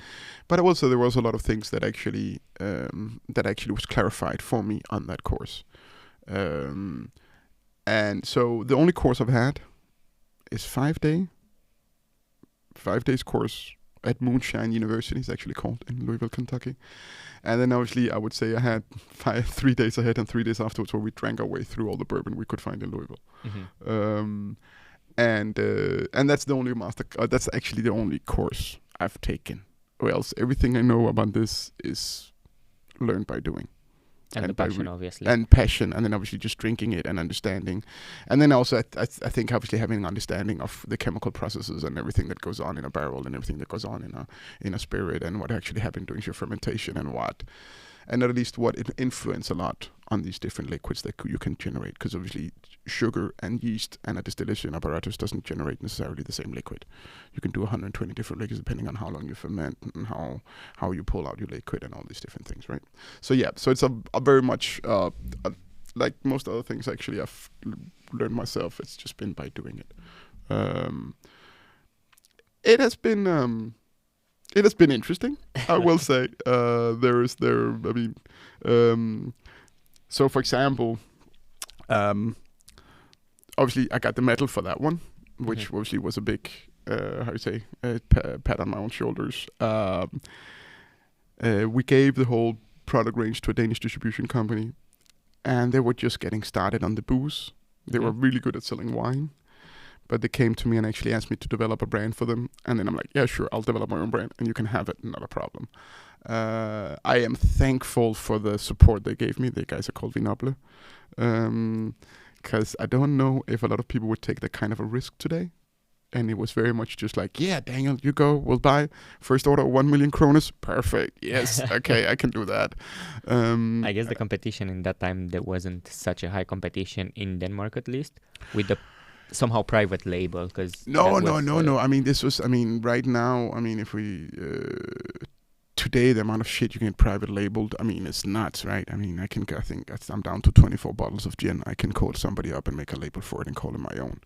but also there was a lot of things that actually was clarified for me on that course. And so the only course I've had is 5 days course at Moonshine University, it's actually called, in Louisville, Kentucky. And then obviously I would say I had 3 days ahead and 3 days afterwards, where we drank our way through all the bourbon we could find in Louisville. And that's the only that's actually the only course I've taken. Or else everything I know about this is learned by doing. And the passion, obviously. And passion, and then obviously just drinking it and understanding. And then also I think obviously having an understanding of the chemical processes and everything that goes on in a barrel and everything that goes on in a spirit, and what actually happened during your fermentation, and at least what it influence a lot on these different liquids that you can generate. Because obviously sugar and yeast and a distillation apparatus doesn't generate necessarily the same liquid. You can do 120 different liquids depending on how long you ferment and how you pull out your liquid and all these different things, right? So yeah, so it's a very much like most other things, actually, I've learned myself. It's just been by doing it. It has been interesting, I will say. So for example, obviously I got the medal for that one, which obviously was a big, pat on my own shoulders. We gave the whole product range to a Danish distribution company, and they were just getting started on the booze. They were really good at selling wine, but they came to me and actually asked me to develop a brand for them. And then I'm like, yeah, sure, I'll develop my own brand and you can have it, not a problem. I am thankful for the support they gave me. The guys are called Vinoble. Because I don't know if a lot of people would take that kind of a risk today. And it was very much just like, yeah, Daniel, you go, we'll buy. First order, 1 million kroners. Perfect. Yes, okay, I can do that. I guess the competition in that time, there wasn't such a high competition in Denmark, at least, with the somehow private label. Cause No. I mean, right now, if we... today, the amount of shit you can get private labeled, it's nuts, right? I think I'm down to 24 bottles of gin. I can call somebody up and make a label for it and call it my own.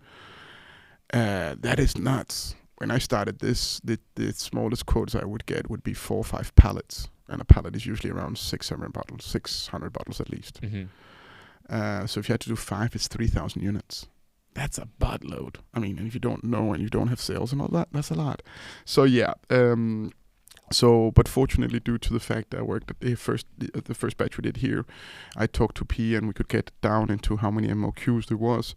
That is nuts. When I started this, the smallest quotes I would get would be 4 or 5 pallets, and a pallet is usually around 600 bottles at least. So if you had to do 5, it's 3,000 units. That's a buttload. And if you don't know and you don't have sales and all that, that's a lot. So yeah. But fortunately, due to the fact that I worked at the first batch we did here, I talked to P and we could get down into how many MOQs there was.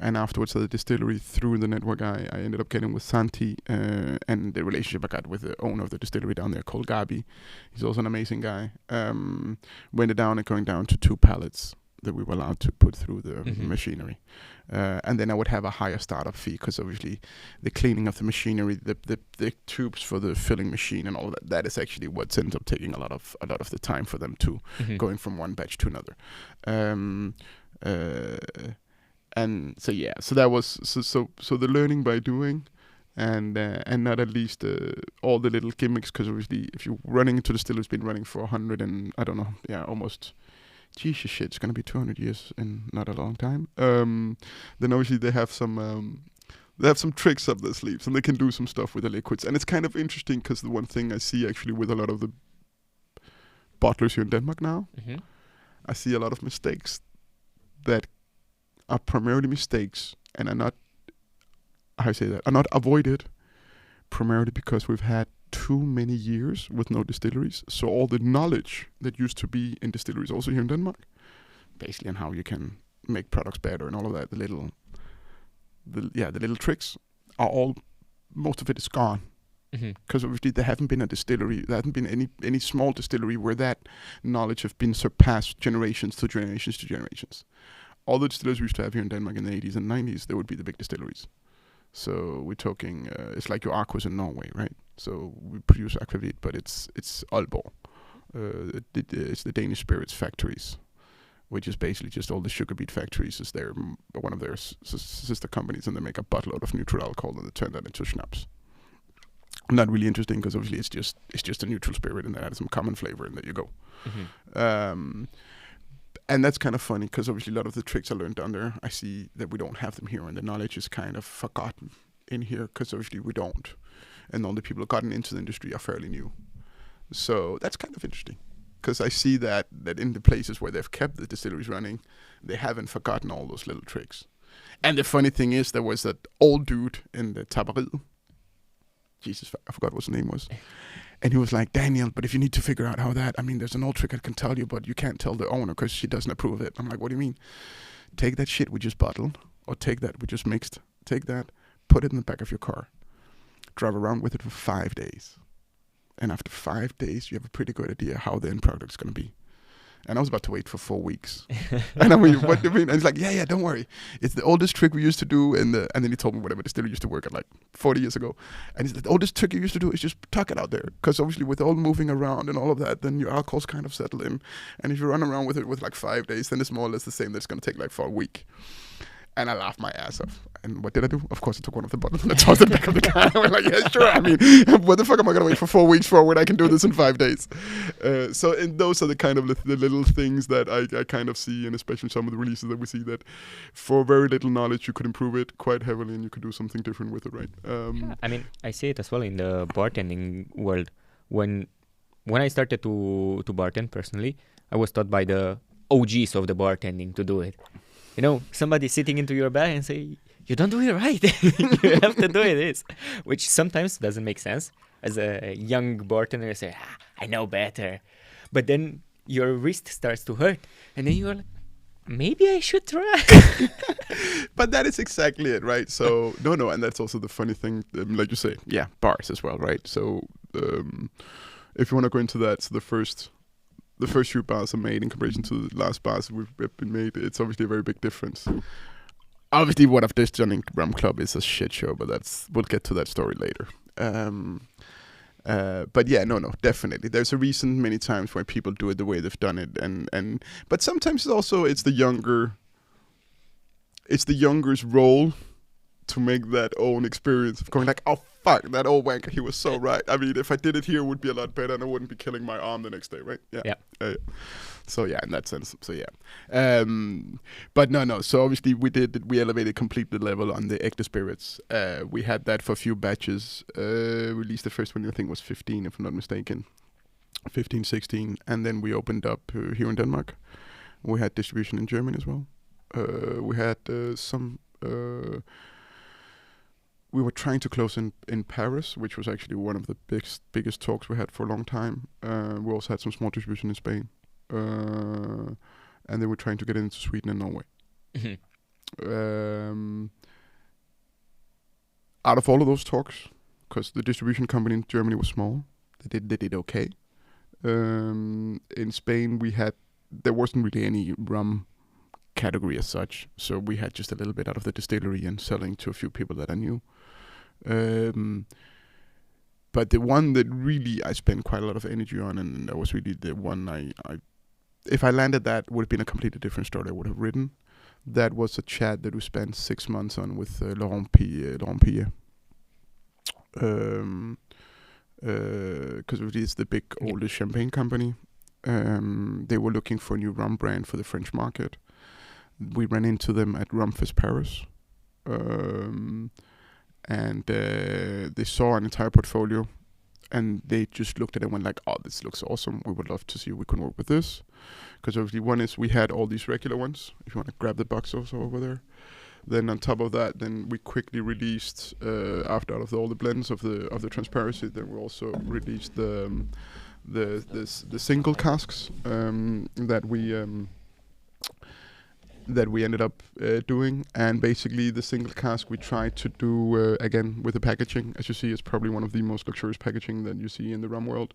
And afterwards at the distillery, through the network, I ended up getting with Santi, and the relationship I got with the owner of the distillery down there called Gabi. He's also an amazing guy. Went down and going down to 2 pallets that we were allowed to put through the machinery. And then I would have a higher startup fee because obviously the cleaning of the machinery, the tubes for the filling machine and all of that is actually what ends up taking a lot of the time for them to going from one batch to another. And so yeah, so that was so the learning by doing, and not at least all the little gimmicks, because obviously if you're running into the distillery, it's been running for 100 and I don't know, almost. Jesus shit, it's gonna be 200 years in not a long time. Then obviously they have some tricks up their sleeves, and they can do some stuff with the liquids. And it's kind of interesting because the one thing I see actually with a lot of the bottlers here in Denmark now, I see a lot of mistakes that are primarily mistakes and are not avoided primarily because we've had too many years with no distilleries. So all the knowledge that used to be in distilleries also here in Denmark, basically on how you can make products better and all of that, the little tricks are all, most of it is gone. Because obviously there hasn't been any small distillery where that knowledge have been surpassed generations to generations. All the distilleries we used to have here in Denmark in the 80s and 90s, they would be the big distilleries. So we're talking, it's like your Aquas in Norway, right? So we produce aquavit, but it's Aalborg. It's the Danish spirits factories, which is basically just all the sugar beet factories. Is one of their sister companies, and they make a buttload of neutral alcohol and they turn that into schnapps. Not really interesting because obviously it's just a neutral spirit and that has some common flavor, and there you go. And that's kind of funny because obviously a lot of the tricks I learned down there, I see that we don't have them here, and the knowledge is kind of forgotten in here because obviously we don't. And all the people who have gotten into the industry are fairly new. So that's kind of interesting because I see that in the places where they've kept the distilleries running, they haven't forgotten all those little tricks. And the funny thing is, there was that old dude in the Tabariet. Jesus, I forgot what his name was. And he was like, Daniel, but if you need to figure out how that, there's an old trick I can tell you, but you can't tell the owner because she doesn't approve it. I'm like, what do you mean? Take that shit we just bottled, or take that we just mixed, take that, put it in the back of your car, drive around with it for 5 days. And after 5 days, you have a pretty good idea how the end product is going to be. And I was about to wait for 4 weeks. And what do you mean? And he's like, yeah, don't worry. It's the oldest trick we used to do. And then he told me whatever distillery used to work at like 40 years ago. And he said, the oldest trick you used to do is just tuck it out there. Because obviously with all moving around and all of that, then your alcohol's kind of settle in. And if you run around with it with like 5 days, then it's more or less the same. That's going to take like for a week. And I laughed my ass off. And what did I do? Of course, I took one of the bottles and I tossed it back on the car. I went like, yeah, sure. I mean, what the fuck am I going to wait for 4 weeks for when I can do this in 5 days? And those are the kind of the little things that I kind of see, and especially some of the releases that we see, that for very little knowledge, you could improve it quite heavily and you could do something different with it, right? Yeah, I mean, I see it as well in the bartending world. When I started to bartend personally, I was taught by the OGs of the bartending to do it. You know, somebody sitting into your bag and say, you don't do it right. You have to do it this. Which sometimes doesn't make sense. As a young bartender, you say, I know better. But then your wrist starts to hurt. And then you're like, maybe I should try. But that is exactly it, right? So, no. And that's also the funny thing, like you say, yeah, bars as well, right? So, if you want to go into that, so the first few bars are made in comparison to the last bars we've been made, it's obviously a very big difference. Obviously, one of this Johnny Rum Club is a shit show, but we'll get to that story later. But yeah, no, definitely. There's a reason many times why people do it the way they've done it, but sometimes it's the younger's role to make that own experience of going like, oh fuck, that old wanker, he was so right. I mean, if I did it here, it would be a lot better, and I wouldn't be killing my arm the next day, right? Yeah. So yeah, in that sense. So yeah. But no. So obviously we elevated completely the level on the Ecto spirits. We had that for a few batches. Released the first one, I think was 15, if I'm not mistaken. 15, 16, and then we opened up here in Denmark. We had distribution in Germany as well. We had some. We were trying to close in Paris, which was actually one of the biggest talks we had for a long time. We also had some small distribution in Spain. And they were trying to get into Sweden and Norway. Out of all of those talks, because the distribution company in Germany was small, they did okay. In Spain, there wasn't really any rum category as such, so we had just a little bit out of the distillery and selling to a few people that I knew. But the one that really I spent quite a lot of energy on, and that was really the one I if I landed that, would have been a completely different story I would have written. That was a chat that we spent 6 months on with Laurent Pille. Because it is the big oldest champagne company. They were looking for a new rum brand for the French market. We ran into them at Rumfest Paris. And they saw an entire portfolio, and they just looked at it and went like, oh, this looks awesome. We would love to see if we can work with this. Because obviously one is we had all these regular ones. If you want to grab the box also over there. Then on top of that, then we quickly released, after out of all the blends of the transparency, then we also released the single casks that we ended up doing. And basically the single cask we tried to do again with the packaging. As you see, it's probably one of the most luxurious packaging that you see in the rum world.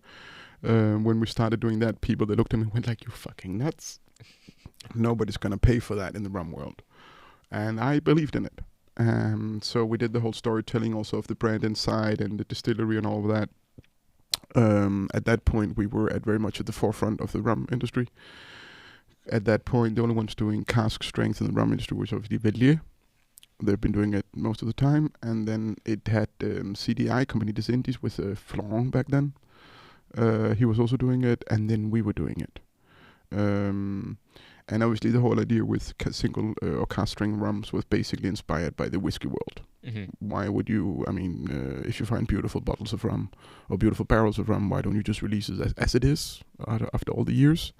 When we started doing that, people, they looked at me and went like, you fucking nuts. Nobody's gonna pay for that in the rum world. And I believed in it. So we did the whole storytelling also of the brand inside and the distillery and all of that. At that point, we were very much at the forefront of the rum industry. At that point, the only ones doing cask strength in the rum industry was obviously Vellier. They've been doing it most of the time. And then it had CDI, Compagnie des Indes, with Florent back then. He was also doing it, and then we were doing it. And obviously the whole idea with single or cask strength rums was basically inspired by the whiskey world. Mm-hmm. Why would you, if you find beautiful bottles of rum or beautiful barrels of rum, why don't you just release it as it is after all the years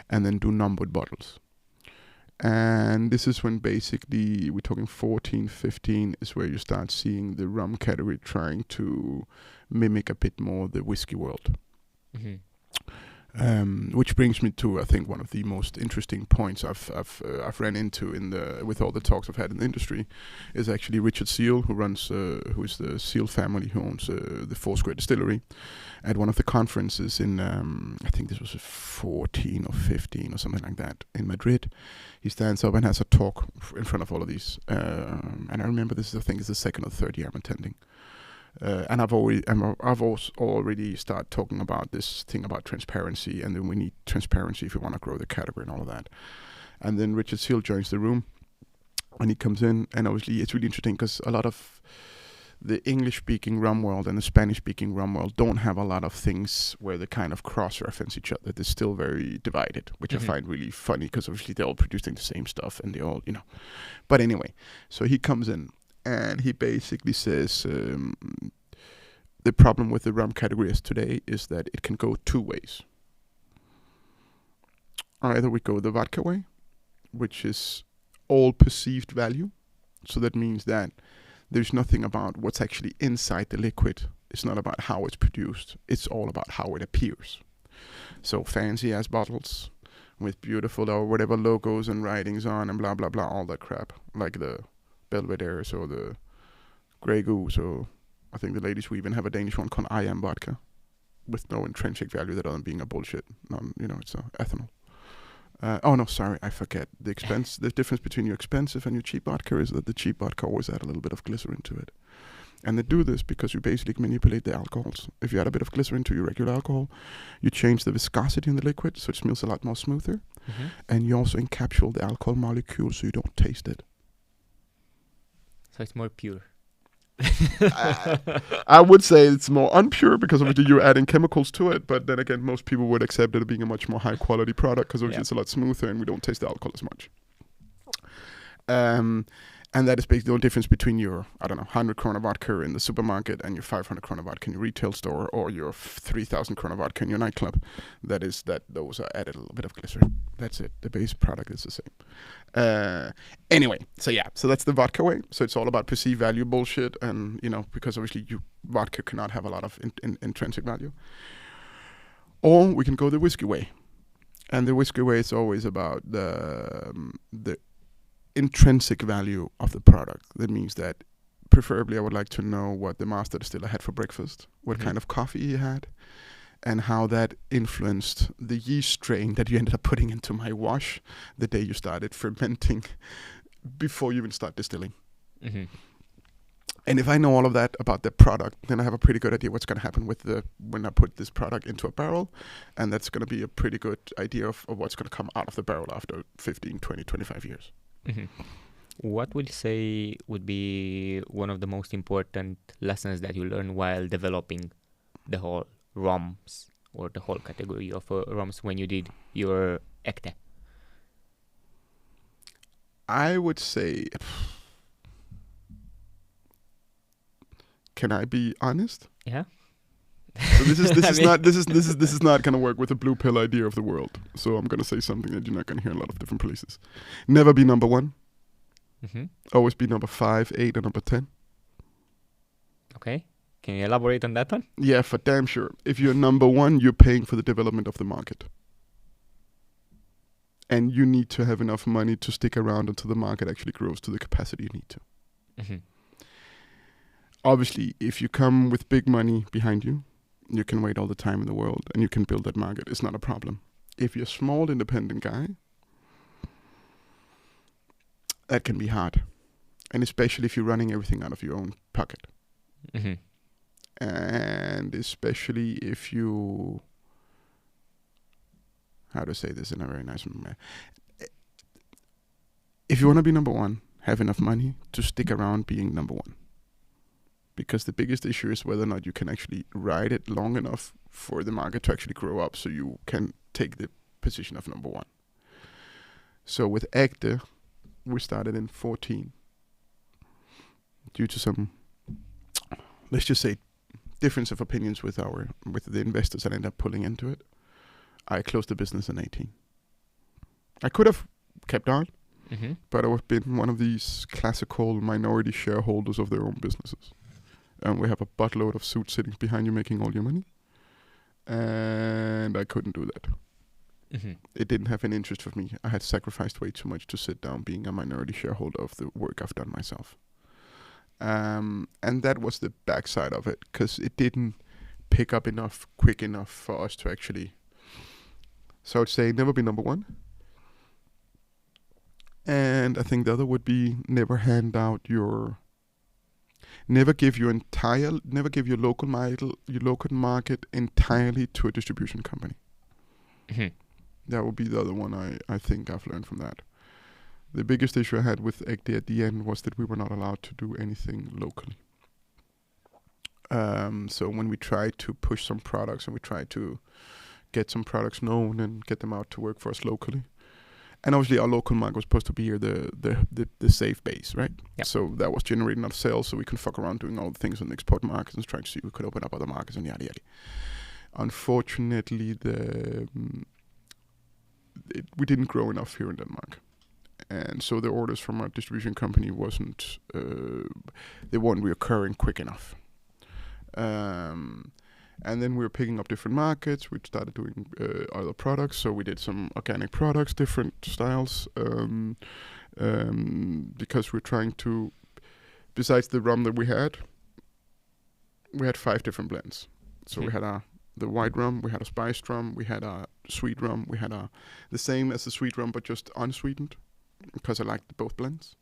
and then do numbered bottles? And this is when basically we're talking 14, 15 is where you start seeing the rum category trying to mimic a bit more the whiskey world. Mm-hmm. Which brings me to, I think, one of the most interesting points I've ran into with all the talks I've had in the industry, is actually Richard Seal, who is the Seal family, who owns the Foursquare Distillery. At one of the conferences in, I think this was 14 or 15 or something like that, in Madrid, he stands up and has a talk in front of all of these. And I remember this, I think, is the second or third year I'm attending. And I've already started talking about this thing about transparency, and then we need transparency if we want to grow the category and all of that. And then Richard Seal joins the room, And he comes in, and obviously it's really interesting because a lot of the English-speaking rum world and the Spanish-speaking rum world don't have a lot of things where they kind of cross-reference each other. They're still very divided, which I find really funny because obviously they're all producing the same stuff and they all, But anyway, so he comes in and he basically says the problem with the rum category as today is that it can go two ways. Either we go the vodka way, which is all perceived value. So that means that there's nothing about what's actually inside the liquid. It's not about how it's produced. It's all about how it appears. So fancy ass bottles with beautiful or whatever logos and writings on and blah, blah, blah, all that crap. Like the Belvedere's or the Grey Goose, or I think the ladies, we even have a Danish one called I Am Vodka with no intrinsic value that other than being a bullshit. It's ethanol. I forget. The difference between your expensive and your cheap vodka is that the cheap vodka always add a little bit of glycerin to it. And they do this because you basically manipulate the alcohols. If you add a bit of glycerin to your regular alcohol, you change the viscosity in the liquid so it smells a lot more smoother. And you also encapsulate the alcohol molecule so you don't taste it. So it's more pure. I would say it's more unpure because obviously you're adding chemicals to it, but then again, most people would accept it being a much more high quality product because obviously it's a lot smoother and we don't taste the alcohol as much. And that is basically the only difference between your, 100 krona vodka in the supermarket and your 500 krona vodka in your retail store or your 3,000 krona vodka in your nightclub. That is that those are added a little bit of glycerin. That's it. The base product is the same. Anyway, so that's the vodka way. So it's all about perceived value bullshit, and because obviously vodka cannot have a lot of intrinsic value. Or we can go the whiskey way, and the whiskey way is always about the intrinsic value of the product. That means that preferably I would like to know what the master distiller had for breakfast, what kind of coffee he had, and how that influenced the yeast strain that you ended up putting into my wash the day you started fermenting before you even start distilling. And if I know all of that about the product, then I have a pretty good idea what's going to happen when I put this product into a barrel, and that's going to be a pretty good idea of what's going to come out of the barrel after 15, 20, 25 years. What would you say would be one of the most important lessons that you learned while developing the whole rums or the whole category of rums when you did your ECTE? I would say, can I be honest? Yeah. So this is not going to work with the blue pill idea of the world. So I'm going to say something that you're not going to hear in a lot of different places. Never be number one. Always be number 5, 8, and number 10. Okay. Can you elaborate on that one? Yeah, for damn sure. If you're number one, you're paying for the development of the market. And you need to have enough money to stick around until the market actually grows to the capacity you need to. Obviously, if you come with big money behind you, you can wait all the time in the world and you can build that market. It's not a problem. If you're a small independent guy, that can be hard. And especially if you're running everything out of your own pocket. And especially if you, how to say this in a very nice way. If you want to be number one, have enough money to stick around being number one. Because the biggest issue is whether or not you can actually ride it long enough for the market to actually grow up so you can take the position of number one. So with ECTE, we started in 14. Due to some, let's just say, difference of opinions with the investors that end up pulling into it, I closed the business in 18. I could have kept on, but I would have been one of these classical minority shareholders of their own businesses. And we have a buttload of suits sitting behind you making all your money. And I couldn't do that. It didn't have an interest for me. I had sacrificed way too much to sit down being a minority shareholder of the work I've done myself. And that was the backside of it, because it didn't pick up quick enough for us to actually. So I'd say never be number one. And I think the other would be never give your local market entirely to a distribution company. That would be the other one I think I've learned from that. The biggest issue I had with Egde at the end was that we were not allowed to do anything locally. So when we tried to push some products and we tried to get some products known and get them out to work for us locally, and obviously our local market was supposed to be here the safe base, right? Yep. So that was generating enough sales so we can fuck around doing all the things on the export markets and trying to see if we could open up other markets and yada yada. Unfortunately, we didn't grow enough here in Denmark. And so the orders from our distribution company they weren't recurring quick enough. And then we were picking up different markets. We started doing other products. So we did some organic products, different styles, because we're trying to, besides the rum that we had 5 different blends. So we had the white rum, we had a spiced rum, we had a sweet rum, we had the same as the sweet rum but just unsweetened, because I liked both blends.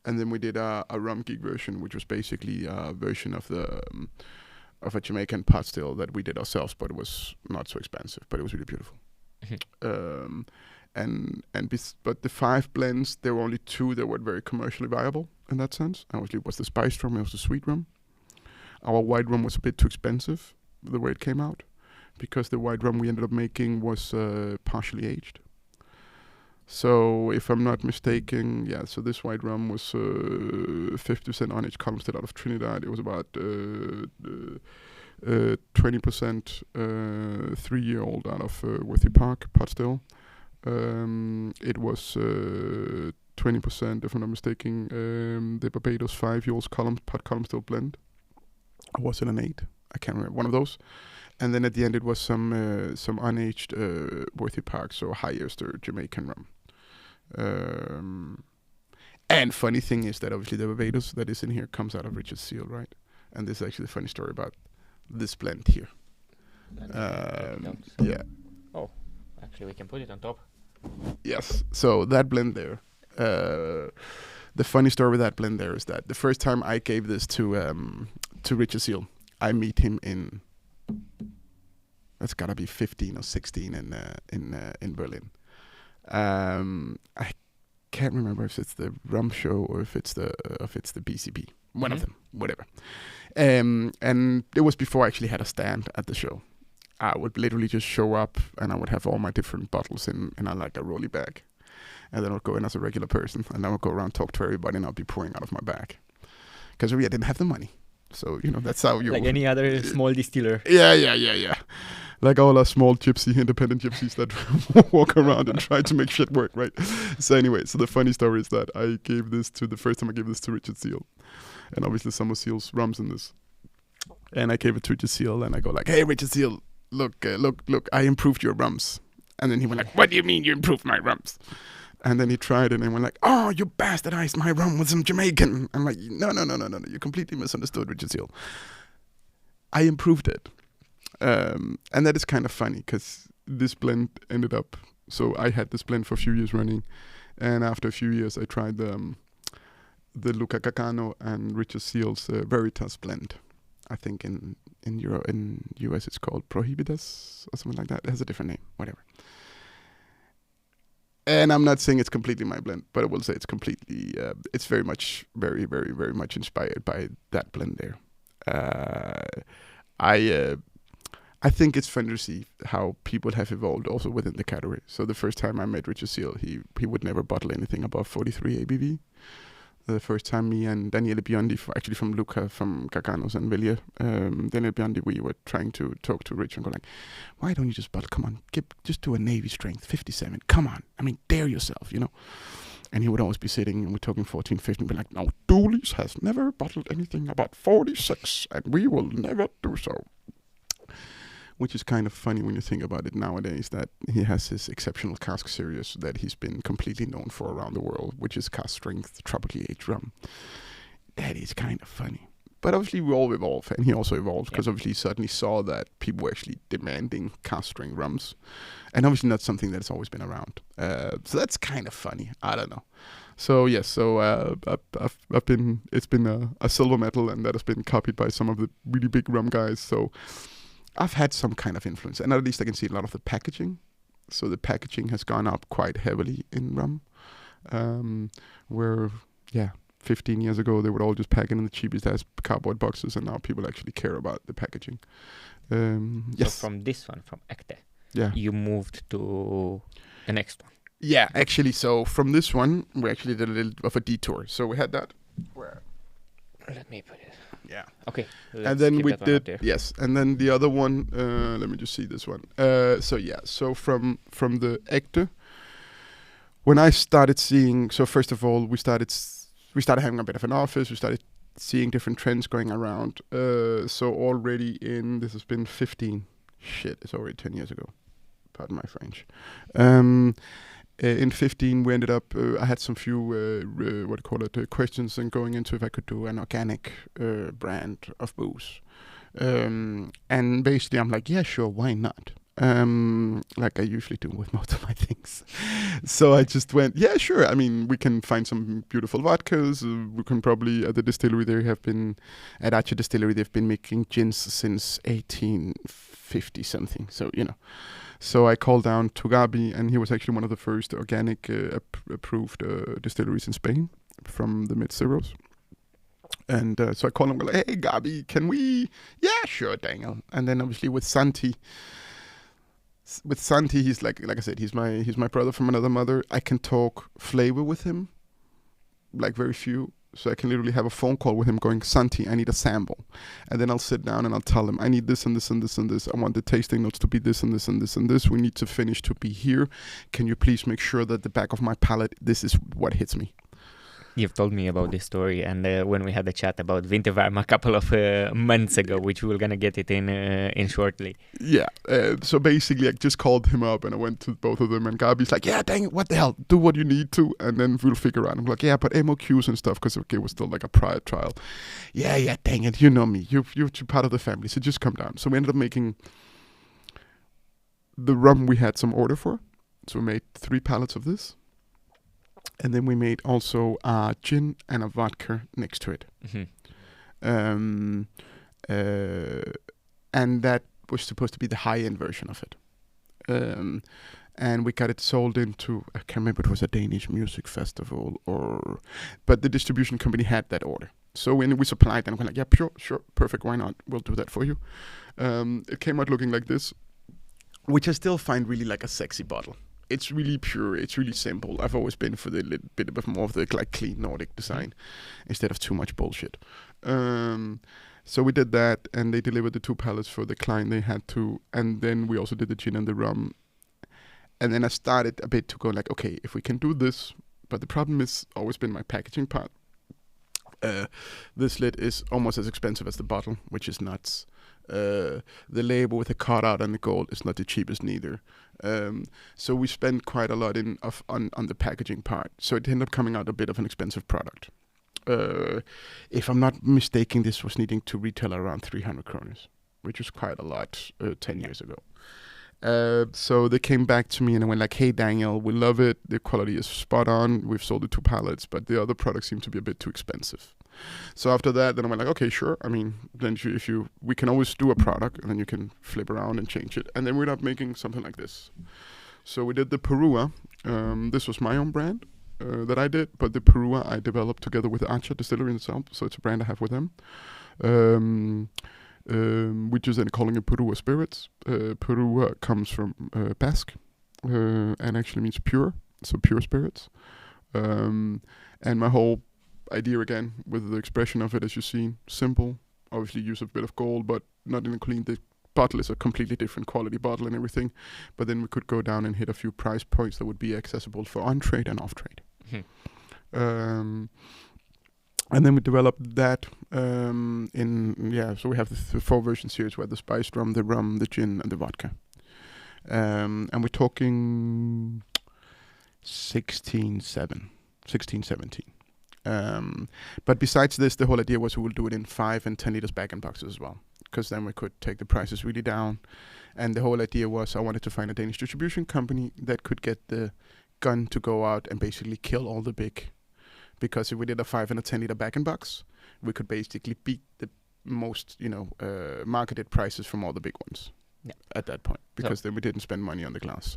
And then we did a rum geek version, which was basically a version of a Jamaican pot still that we did ourselves, but it was not so expensive, but it was really beautiful. But the 5 blends, there were only 2 that were very commercially viable in that sense. Obviously, it was the spiced rum, it was the sweet rum. Our white rum was a bit too expensive the way it came out, because the white rum we ended up making was partially aged. So if I'm not mistaken, so this white rum was 50% unaged column still out of Trinidad. It was about 20% 3-year-old out of Whisky pot still. It was 20%, if I'm not mistaken, the Barbados 5-year-old pot column still blend. Or was it an 8? I can't remember, one of those. And then at the end it was some unaged Whisky Park, so high ester Jamaican rum. And funny thing is that obviously the Barbados that is in here comes out of Richard Seal, right? And this is actually a funny story about this blend here. Yeah. Oh, actually we can put it on top. Yes. So that blend there. The funny story with that blend there is that the first time I gave this to Richard Seal, I meet him in, that's gotta be 15 or 16 in Berlin. I can't remember if it's the rum show or if it's the BCB. One of them, whatever. And it was before I actually had a stand at the show. I would literally just show up and I would have all my different bottles in like a rolly bag. And then I'd go in as a regular person and I would go around, talk to everybody, and I'd be pouring out of my bag. Because really I didn't have the money. So, that's how you... Like any other small distiller. Yeah. Like all our small independent gypsies that walk around and try to make shit work, right? So anyway, the funny story is that I gave this the first time I gave this to Richard Seal. And obviously some of Seal's rums in this. And I gave it to Richard Seal and I go like, hey, Richard Seal, look, I improved your rums. And then he went like, what do you mean you improved my rums? And then he tried it and went like, oh, you bastardized my rum with some Jamaican. I'm like, no, you completely misunderstood, Richard Seal. I improved it. And that is kind of funny because this blend ended up, so I had this blend for a few years running. And after a few years, I tried the Luca Cacano and Richard Seal's Veritas blend. I think in US it's called Prohibitus or something like that. It has a different name, whatever. And I'm not saying it's completely my blend, but I will say it's completely, it's very much, very, very, very much inspired by that blend there. I think it's fun to see how people have evolved also within the category. So the first time I met Richard Seal, he would never bottle anything above 43 ABV. The first time me and Daniele Biondi, actually from Luca, from Cacanos and Villiers, Daniele Biondi, we were trying to talk to Rich and go like, why don't you just bottle, come on, just do a Navy strength, 57, come on, I mean, dare yourself, And he would always be sitting, and we're talking 14, 15, be like, no, Dooley's has never bottled anything about 46, and we will never do so. Which is kind of funny when you think about it nowadays, that he has his exceptional cask series that he's been completely known for around the world, which is cask strength, tropically aged rum. That is kind of funny. But obviously we all evolve, and he also evolved, because obviously he certainly saw that people were actually demanding cask strength rums. And obviously not something that's always been around. So that's kind of funny. I don't know. So yes, it's been a silver medal, and that has been copied by some of the really big rum guys. So I've had some kind of influence, and at least I can see a lot of the packaging. So the packaging has gone up quite heavily in rum. Where 15 years ago they would all just pack it in the cheapest ass cardboard boxes, and now people actually care about the packaging. Yes. So from this one, from Ekte, Yeah. you moved to the next one. Yeah, actually, so from this one, we actually did a little of a detour. So we had that. Where? Let me put it. Yeah. Okay. And then we did, yes. And then the other one, let me just see this one. So from the Ekte, when I started seeing, so first of all, we started having a bit of an office. We started seeing different trends going around. So already this has been 15. Shit, it's already 10 years ago. Pardon my French. In 15, we ended up, I had some few, questions and going into if I could do an organic brand of booze. And basically I'm like, yeah, sure, why not? Like I usually do with most of my things. So I just went, yeah, sure. I mean, we can find some beautiful vodkas. We can probably, at the distillery, at Archer Distillery, they've been making gins since 1850 something. So, So I called down to Gabi, and he was actually one of the first organic approved distilleries in Spain from the mid-zeros. And so I called him, like, hey, Gabi, can we? Yeah, sure, Daniel. And then obviously with Santi, he's like I said, he's my brother from another mother. I can talk flavor with him, like very few. So I can literally have a phone call with him going, Santi, I need a sample. And then I'll sit down and I'll tell him, I need this and this and this and this. I want the tasting notes to be this and this and this and this. We need to finish to be here. Can you please make sure that the back of my palate, this is what hits me? You've told me about this story, and when we had a chat about Vintervarm a couple of months ago, which we're going to get it in shortly. Yeah, so basically I just called him up and I went to both of them, and Gabi's like, yeah, dang it, what the hell, do what you need to, and then we'll figure out. I'm like, yeah, but MOQs and stuff, because it was still like a prior trial. Yeah, dang it, you know me, you're part of the family, so just come down. So we ended up making the rum we had some order for, so we made 3 pallets of this. And then we made also a gin and a vodka next to it. Mm-hmm. And that was supposed to be the high-end version of it. And we got it sold into, I can't remember, it was a Danish music festival, but the distribution company had that order. So when we supplied them, we're like, yeah, sure, perfect, why not? We'll do that for you. It came out looking like this, which I still find really like a sexy bottle. It's really pure. It's really simple. I've always been for the little bit more of the like clean Nordic design instead of too much bullshit. So we did that, and they delivered the 2 pallets for the client they had to, and then we also did the gin and the rum. And then I started a bit to go like, okay, if we can do this, but the problem has always been my packaging part. This lid is almost as expensive as the bottle, which is nuts. The label with the cutout and the gold is not the cheapest neither. So we spent quite a lot on the packaging part. So it ended up coming out a bit of an expensive product. If I'm not mistaken, this was needing to retail around 300 kroners, which was quite a lot 10 years ago. So they came back to me and I went like, hey, Daniel, we love it. The quality is spot on. We've sold the 2 pallets, but the other products seem to be a bit too expensive. So after that, then I went like, okay, sure. I mean, then we can always do a product and then you can flip around and change it. And then we ended up making something like this. So we did the Perua. This was my own brand that I did, but the Perua I developed together with Archer Distillery in the South. So it's a brand I have with them. Which is then calling it Perua Spirits. Perua comes from Basque and actually means pure, so pure spirits. And my whole idea again with the expression of it, as you've seen, simple, obviously use a bit of gold, but not in a clean. The bottle is a completely different quality bottle and everything, but then we could go down and hit a few price points that would be accessible for on-trade and off-trade. And then we developed that so we have the 4 versions here, where the spiced rum, the gin, and the vodka. And we're talking 16, 17. But besides this, the whole idea was we will do it in 5 and 10 liters bag and boxes as well, because then we could take the prices really down. And the whole idea was I wanted to find a Danish distribution company that could get the gun to go out and basically kill all the big. Because if we did a 5 and a 10 liter bag and box, we could basically beat the most, marketed prices from all the big ones at that point. Because then we didn't spend money on the glass.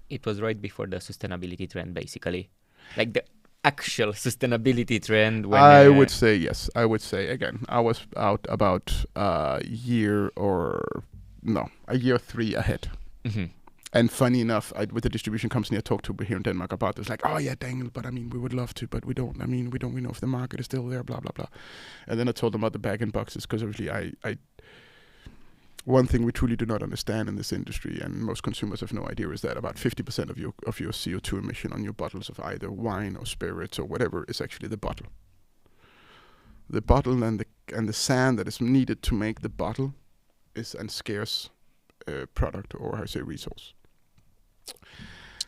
It was right before the sustainability trend, basically. Like the actual sustainability trend? When I would say yes. I would say again, I was out about a year 3 ahead. Mm-hmm. And funny enough, with the distribution company I talked to here in Denmark about this, like, oh yeah, Daniel, but I mean, we would love to, but we don't. I mean, we know if the market is still there, blah blah blah. And then I told them about the bag-in-boxes because obviously, I one thing we truly do not understand in this industry, and most consumers have no idea, is that about 50% of your CO2 emission on your bottles of either wine or spirits or whatever is actually the bottle. The bottle and the sand that is needed to make the bottle is a scarce product, or how I say resource.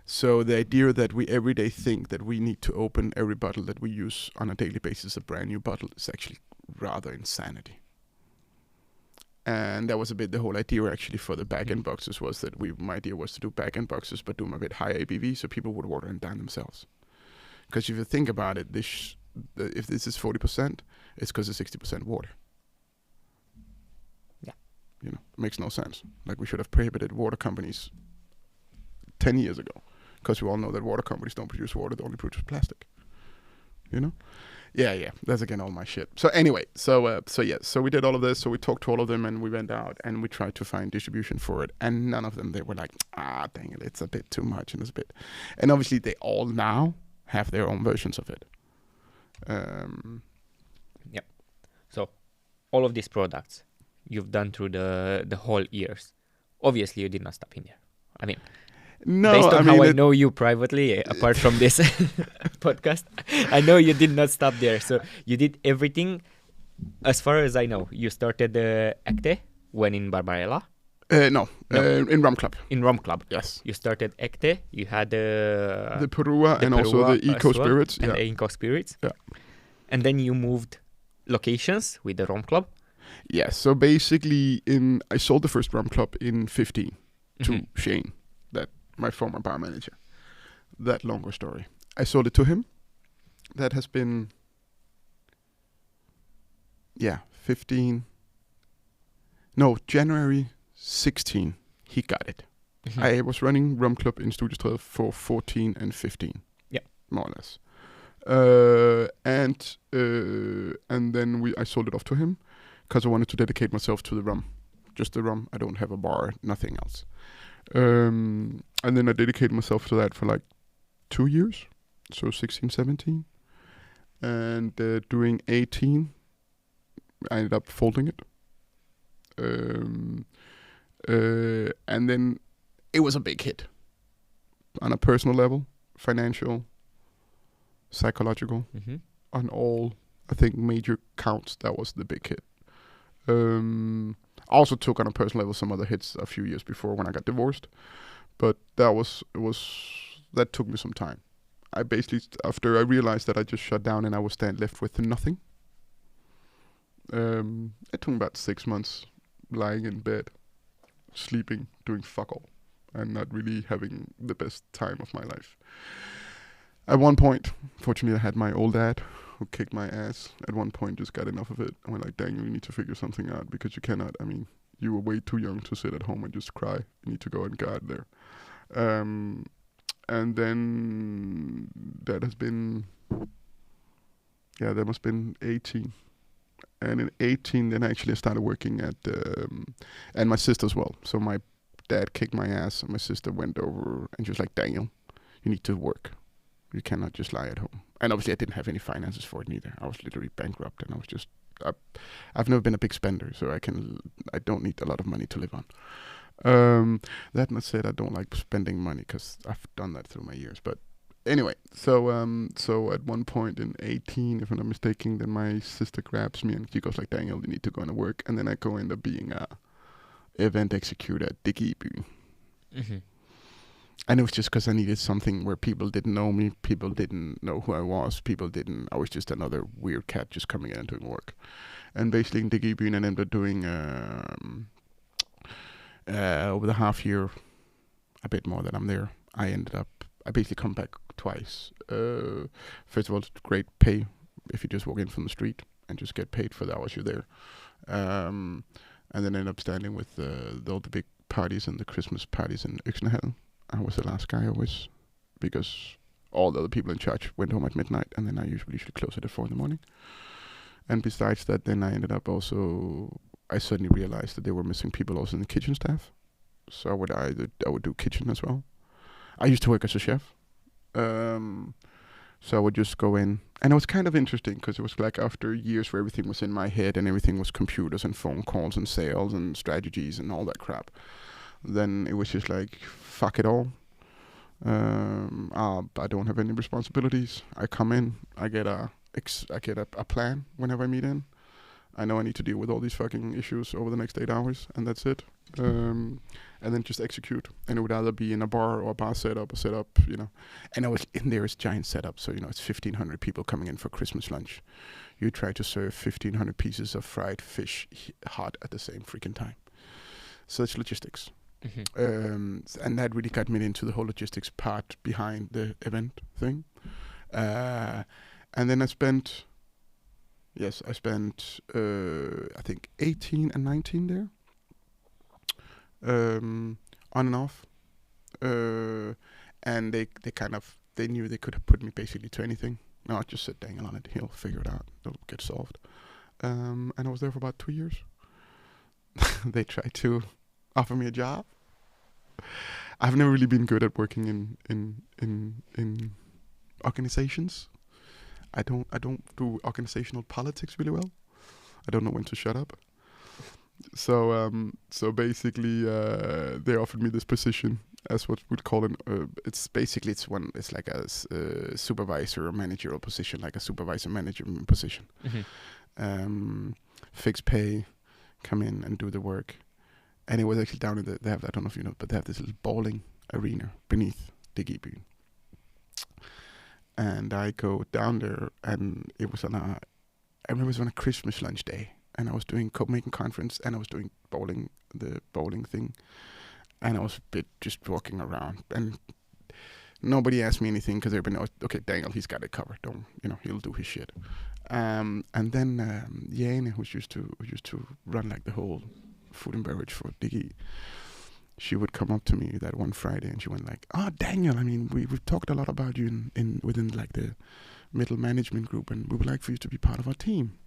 So the idea that we every day think that we need to open every bottle that we use on a daily basis, a brand new bottle, is actually rather insanity. And that was a bit the whole idea actually for the back-end boxes, was that my idea was to do back-end boxes but do them a bit higher ABV so people would water them down themselves. Because if you think about it, if this is 40%, it's because it's 60% water. Yeah. It makes no sense. Like, we should have prohibited water companies 10 years ago, because we all know that water companies don't produce water, they only produce plastic. Yeah, that's again all my shit. So anyway, so we did all of this. So we talked to all of them, and we went out and we tried to find distribution for it, and none of them, they were like, dang it, it's a bit too much, and obviously they all now have their own versions of it. Yep. So all of these products you've done through the whole years. Obviously, you did not stop in there. I mean, no, based on how I know you privately, apart from this podcast, I know you did not stop there. So you did everything. As far as I know, you started Ecte when in Barabara. No. In Rum Club. In Rum Club. Yes. You started Ecte. You had the Perua and also the Eco Spirits. And the Eco Spirits. Yeah. And then you moved locations with the Rum Club. Yeah. So basically, I sold the first Rum Club in 2015 to Shane, my former bar manager. That longer story. I sold it to him. That has been 15. No, January 16. He got it. Mm-hmm. I was running Rum Club in Studiestræde for 14 and 15. Yeah, more or less. And then I sold it off to him because I wanted to dedicate myself to the rum, just the rum. I don't have a bar, nothing else. And then I dedicated myself to that for like 2 years, so 16, 17. And during 18, I ended up folding it. And then it was a big hit on a personal level, financial, psychological, on all, I think, major counts. That was the big hit. I also took on a personal level some other hits a few years before when I got divorced, but that took me some time. I basically, after I realized that I just shut down and I was left with nothing, it took me about 6 months lying in bed, sleeping, doing fuck all, and not really having the best time of my life. At one point, fortunately, I had my old dad who kicked my ass. At one point, just got enough of it. I went like, Daniel, you need to figure something out because you cannot. I mean, you were way too young to sit at home and just cry. You need to go and guard there. And then that has been, that must have been 18. And in 18, then actually I started working at, and my sister as well. So my dad kicked my ass and my sister went over and she was like, Daniel, you need to work. You cannot just lie at home. And obviously I didn't have any finances for it neither. I was literally bankrupt and I was just, I've never been a big spender, so I don't need a lot of money to live on. That not said, I don't like spending money because I've done that through my years. But anyway, so at one point in 18, if I'm not mistaken, then my sister grabs me and she goes like, Daniel, you need to go into work. And then I go end up being a event executor at Digibyen. Mm-hmm. And it was just because I needed something where people didn't know me, people didn't know who I was, I was just another weird cat just coming in and doing work. And basically in Digibyen I ended up doing, over the half year, a bit more than I'm there, I basically come back twice. First of all, it's great pay if you just walk in from the street and just get paid for the hours you're there. And then end up standing with all the big parties and the Christmas parties in Exhilarating. I was the last guy always, because all the other people in charge went home at midnight, and then I usually close it at 4 in the morning. And besides that, then I ended up also, I suddenly realized that they were missing people also in the kitchen staff. So I would do kitchen as well. I used to work as a chef. So I would just go in, and it was kind of interesting because it was like after years where everything was in my head and everything was computers and phone calls and sales and strategies and all that crap. Then it was just like, fuck it all. I don't have any responsibilities. I come in, I get a plan whenever I meet in. I know I need to deal with all these fucking issues over the next 8 hours, and that's it. And then just execute. And it would either be in a bar or a bar setup, you know. And I was in there as giant setup, so, you know, it's 1,500 people coming in for Christmas lunch. You try to serve 1,500 pieces of fried fish hot at the same freaking time. So it's logistics. And that really got me into the whole logistics part behind the event thing. And then I spent, I think 18 and 19 there. On and off. And they knew they could have put me basically to anything. No, I just said, Daniel on it, he'll figure it out. It'll get solved. And I was there for about 2 years. They tried to offer me a job. I've never really been good at working in organizations. I don't do organizational politics really well. I don't know when to shut up. So basically, they offered me this position as what we'd call it's like a supervisor or managerial position, like a supervisor management position. Fixed pay, come in and do the work. And it was actually down in I don't know if you know, but they have this little bowling arena beneath the Gibby. And I go down there, and it was I remember it was on a Christmas lunch day, and I was doing Copenhagen conference, and I was doing the bowling thing, and I was a bit just walking around, and nobody asked me anything because everybody knows, okay, Daniel, he's got it covered. He'll do his shit. And then Jane, who used to run like the whole food and beverage for Diggy, she would come up to me that one Friday, and she went like, "Oh, Daniel, I mean, we've talked a lot about you within like the middle management group, and we would like for you to be part of our team."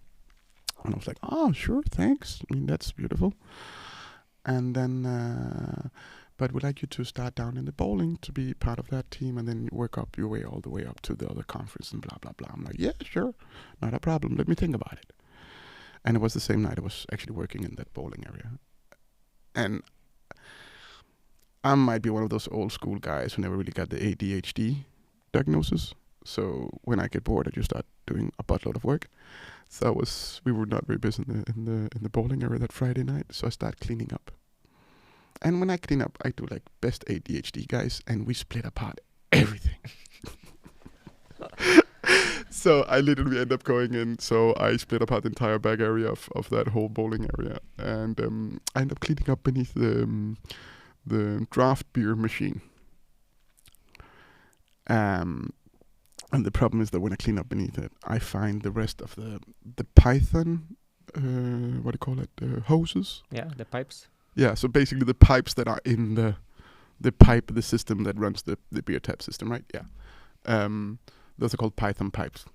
And I was like, "Oh, sure, thanks. I mean, that's beautiful." And then, but we'd like you to start down in the bowling to be part of that team, and then work up your way all the way up to the other conference and blah blah blah. I'm like, "Yeah, sure, not a problem. Let me think about it." And it was the same night I was actually working in that bowling area, and I might be one of those old school guys who never really got the ADHD diagnosis. So when I get bored, I just start doing a buttload of work. So we were not very busy in the bowling area that Friday night. So I start cleaning up. And when I clean up, I do like best ADHD guys, and we split apart everything. So I literally end up going in. So I split apart the entire back area of that whole bowling area, and I end up cleaning up beneath the draft beer machine. And the problem is that when I clean up beneath it, I find the rest of the Python, what do you call it, hoses? Yeah, the pipes. Yeah, so basically the pipes that are in the system that runs the beer tap system, right? Yeah. Those are called Python pipes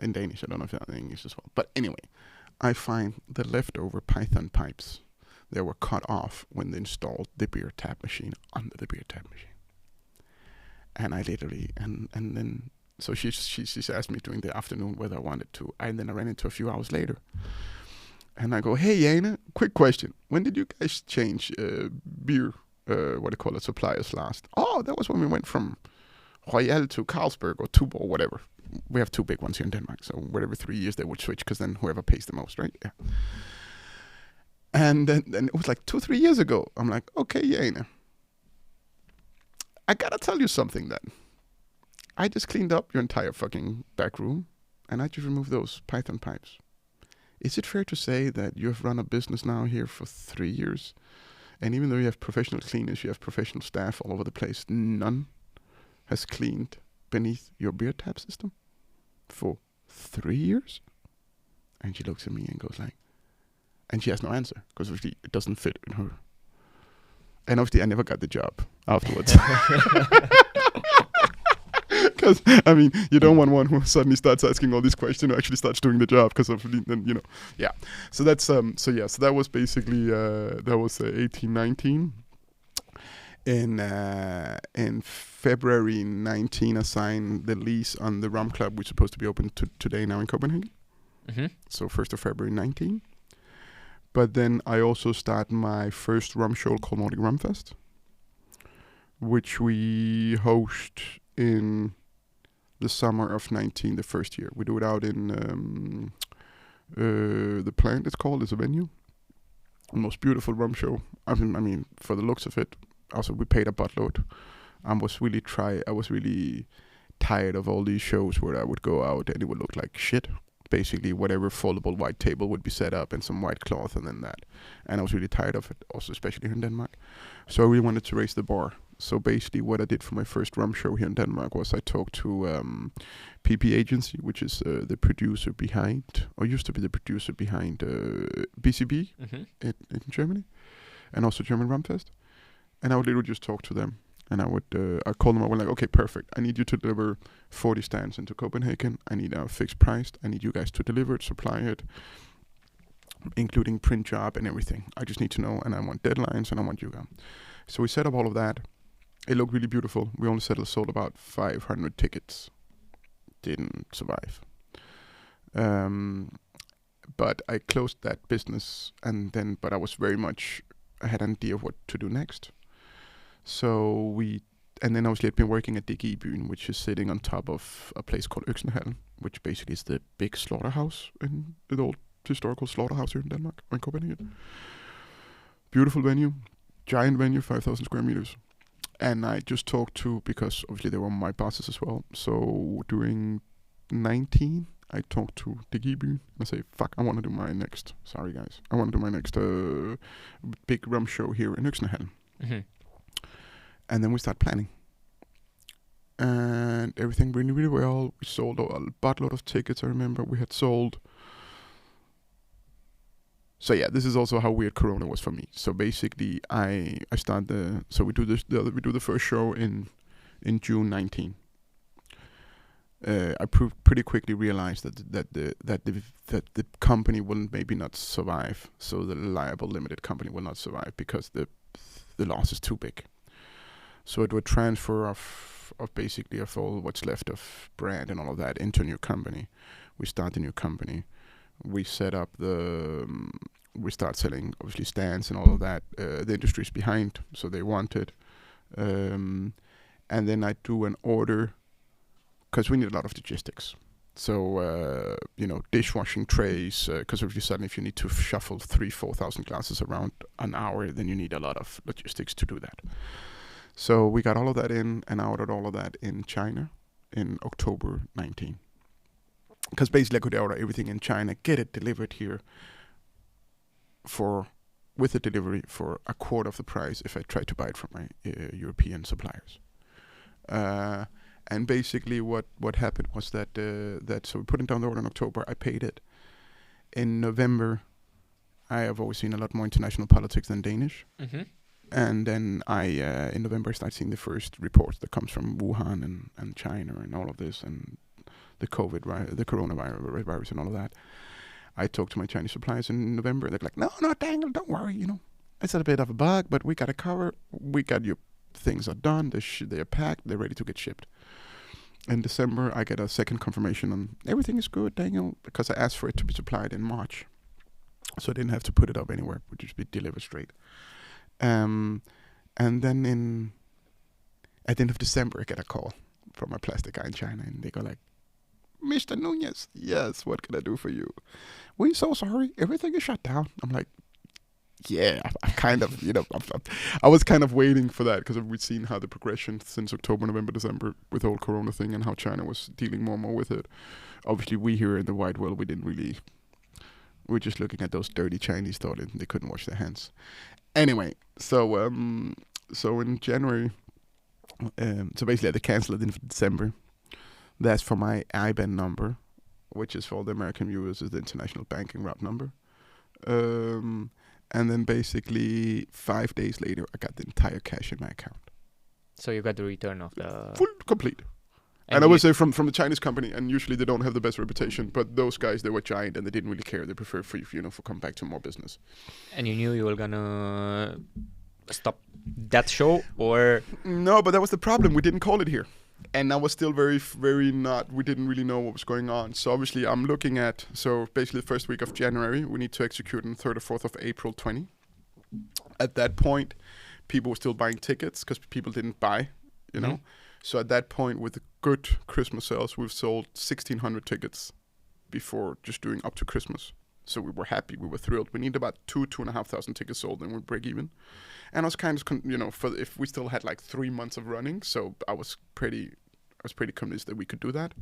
in Danish. I don't know if that's in English as well. But anyway, I find the leftover Python pipes. They were cut off when they installed the beer tap machine under the beer tap machine. And I literally, and then, so she asked me during the afternoon whether I wanted to. And then I ran into a few hours later. And I go, "Hey, Jane, quick question. When did you guys change beer, suppliers last?" "Oh, that was when we went from Royal to Carlsberg or Tuborg or whatever. We have two big ones here in Denmark. So whatever 3 years they would switch, because then whoever pays the most, right?" Yeah. And then it was like 2-3 years ago. I'm like, "Okay, Jane, I gotta tell you something then. I just cleaned up your entire fucking back room, and I just removed those Python pipes. Is it fair to say that you have run a business now here for 3 years, and even though you have professional cleaners, you have professional staff all over the place, none has cleaned beneath your beer tap system for 3 years?" And she looks at me and goes like, and she has no answer, because obviously it doesn't fit in her. And obviously I never got the job afterwards. Because Because I mean, you don't want one who suddenly starts asking all these questions who actually starts doing the job because of then yeah. So that's so that was basically that was 18, 19. In February 19, I signed the lease on the rum club, which is supposed to be open today now in Copenhagen. Mm-hmm. So 1st of February 19. But then I also start my first rum show called Nordic Rum Fest, which we host in the summer of 19, the first year. We do it out in the plant, it's called. It's a venue. The most beautiful rum show. I mean, for the looks of it. Also, we paid a buttload. I was really tired of all these shows where I would go out and it would look like shit. Basically, whatever foldable white table would be set up and some white cloth and then that. And I was really tired of it, also especially here in Denmark. So I really wanted to raise the bar. So basically what I did for my first rum show here in Denmark was I talked to PP Agency, which is the producer behind, or used to be the producer behind BCB in Germany, and also German Rum Fest. And I would literally just talk to them. And I call them up and like, okay, perfect. I need you to deliver 40 stands into Copenhagen. I need a fixed price. I need you guys to deliver it, supply it, including print job and everything. I just need to know, and I want deadlines, and I want you guys. So we set up all of that. It looked really beautiful. We only sold about 500 tickets. Didn't survive. But I closed that business, but I had an idea of what to do next. And then obviously I'd been working at Digibyen, which is sitting on top of a place called Exhilarating, which basically is the big slaughterhouse, in the old historical slaughterhouse here in Denmark, or in Copenhagen. Beautiful venue, giant venue, 5,000 square meters. And I just talked to, because obviously they were my bosses as well. So during 19, I talked to Digibyen and I say, fuck, I want to do my next, sorry guys, I want to do my next big rum show here in Exhilarating. Mm-hmm. And then we start planning. And everything really, really well. We sold a buttload of tickets, I remember. We had sold... So yeah, this is also how weird Corona was for me. So basically, I start we do the first show in June 19. I pretty quickly realized that the company will maybe not survive. So the liable limited company will not survive because the loss is too big. So it would transfer of basically of all what's left of brand and all of that into a new company. We start a new company. We set up we start selling obviously stands and all of that. The industry's behind, so they want it. And then I do an order because we need a lot of logistics. So, dishwashing trays, because suddenly if you need to shuffle 4,000 glasses around an hour, then you need a lot of logistics to do that. So we got all of that in, and I ordered all of that in China in October 19. Because basically I could order everything in China, get it delivered here with the delivery for a quarter of the price if I tried to buy it from my European suppliers. And basically what happened was that so we put it down the order in October, I paid it. In November, I have always seen a lot more international politics than Danish. Mm-hmm. And then in November, I start seeing the first reports that comes from Wuhan and China and all of this and the coronavirus and all of that. I talked to my Chinese suppliers in November. They're like, no, Daniel, don't worry. It's a bit of a bug, but we got it covered. We got your things are done. They are packed. They're ready to get shipped. In December, I get a second confirmation on everything is good, Daniel, because I asked for it to be supplied in March. So I didn't have to put it up anywhere. It would just be delivered straight. And then at the end of December, I get a call from a plastic guy in China, and they go like, Mr. Nunez, yes, what can I do for you? We're so sorry, everything is shut down. I'm like, yeah, I kind of, I was kind of waiting for that because we've seen how the progression since October, November, December with the whole Corona thing and how China was dealing more and more with it. Obviously, we here in the wide world, we're just looking at those dirty Chinese, thought they couldn't wash their hands. Anyway, so in January, so basically I had to cancel it in December. That's for my IBAN number, which is for the American viewers is the international banking route number. And then basically 5 days later, I got the entire cash in my account. So you got the return of the... Full, complete. And I would say from the Chinese company, and usually they don't have the best reputation, but those guys, they were giant and they didn't really care. They preferred for come back to more business. And you knew you were gonna stop that show, or? No, but that was the problem. We didn't call it here. And I was still very, very not, we didn't really know what was going on. So obviously I'm looking at, so basically the first week of January, we need to execute on the 3rd or 4th of April 20. At that point, people were still buying tickets because people didn't buy, you know. So at that point, with the good Christmas sales, we've sold 1,600 tickets before just doing up to Christmas. So we were happy, we were thrilled. We need about 2,500 tickets sold, and we break even. And I was kind of, if we still had like 3 months of running, so I was pretty convinced that we could do that.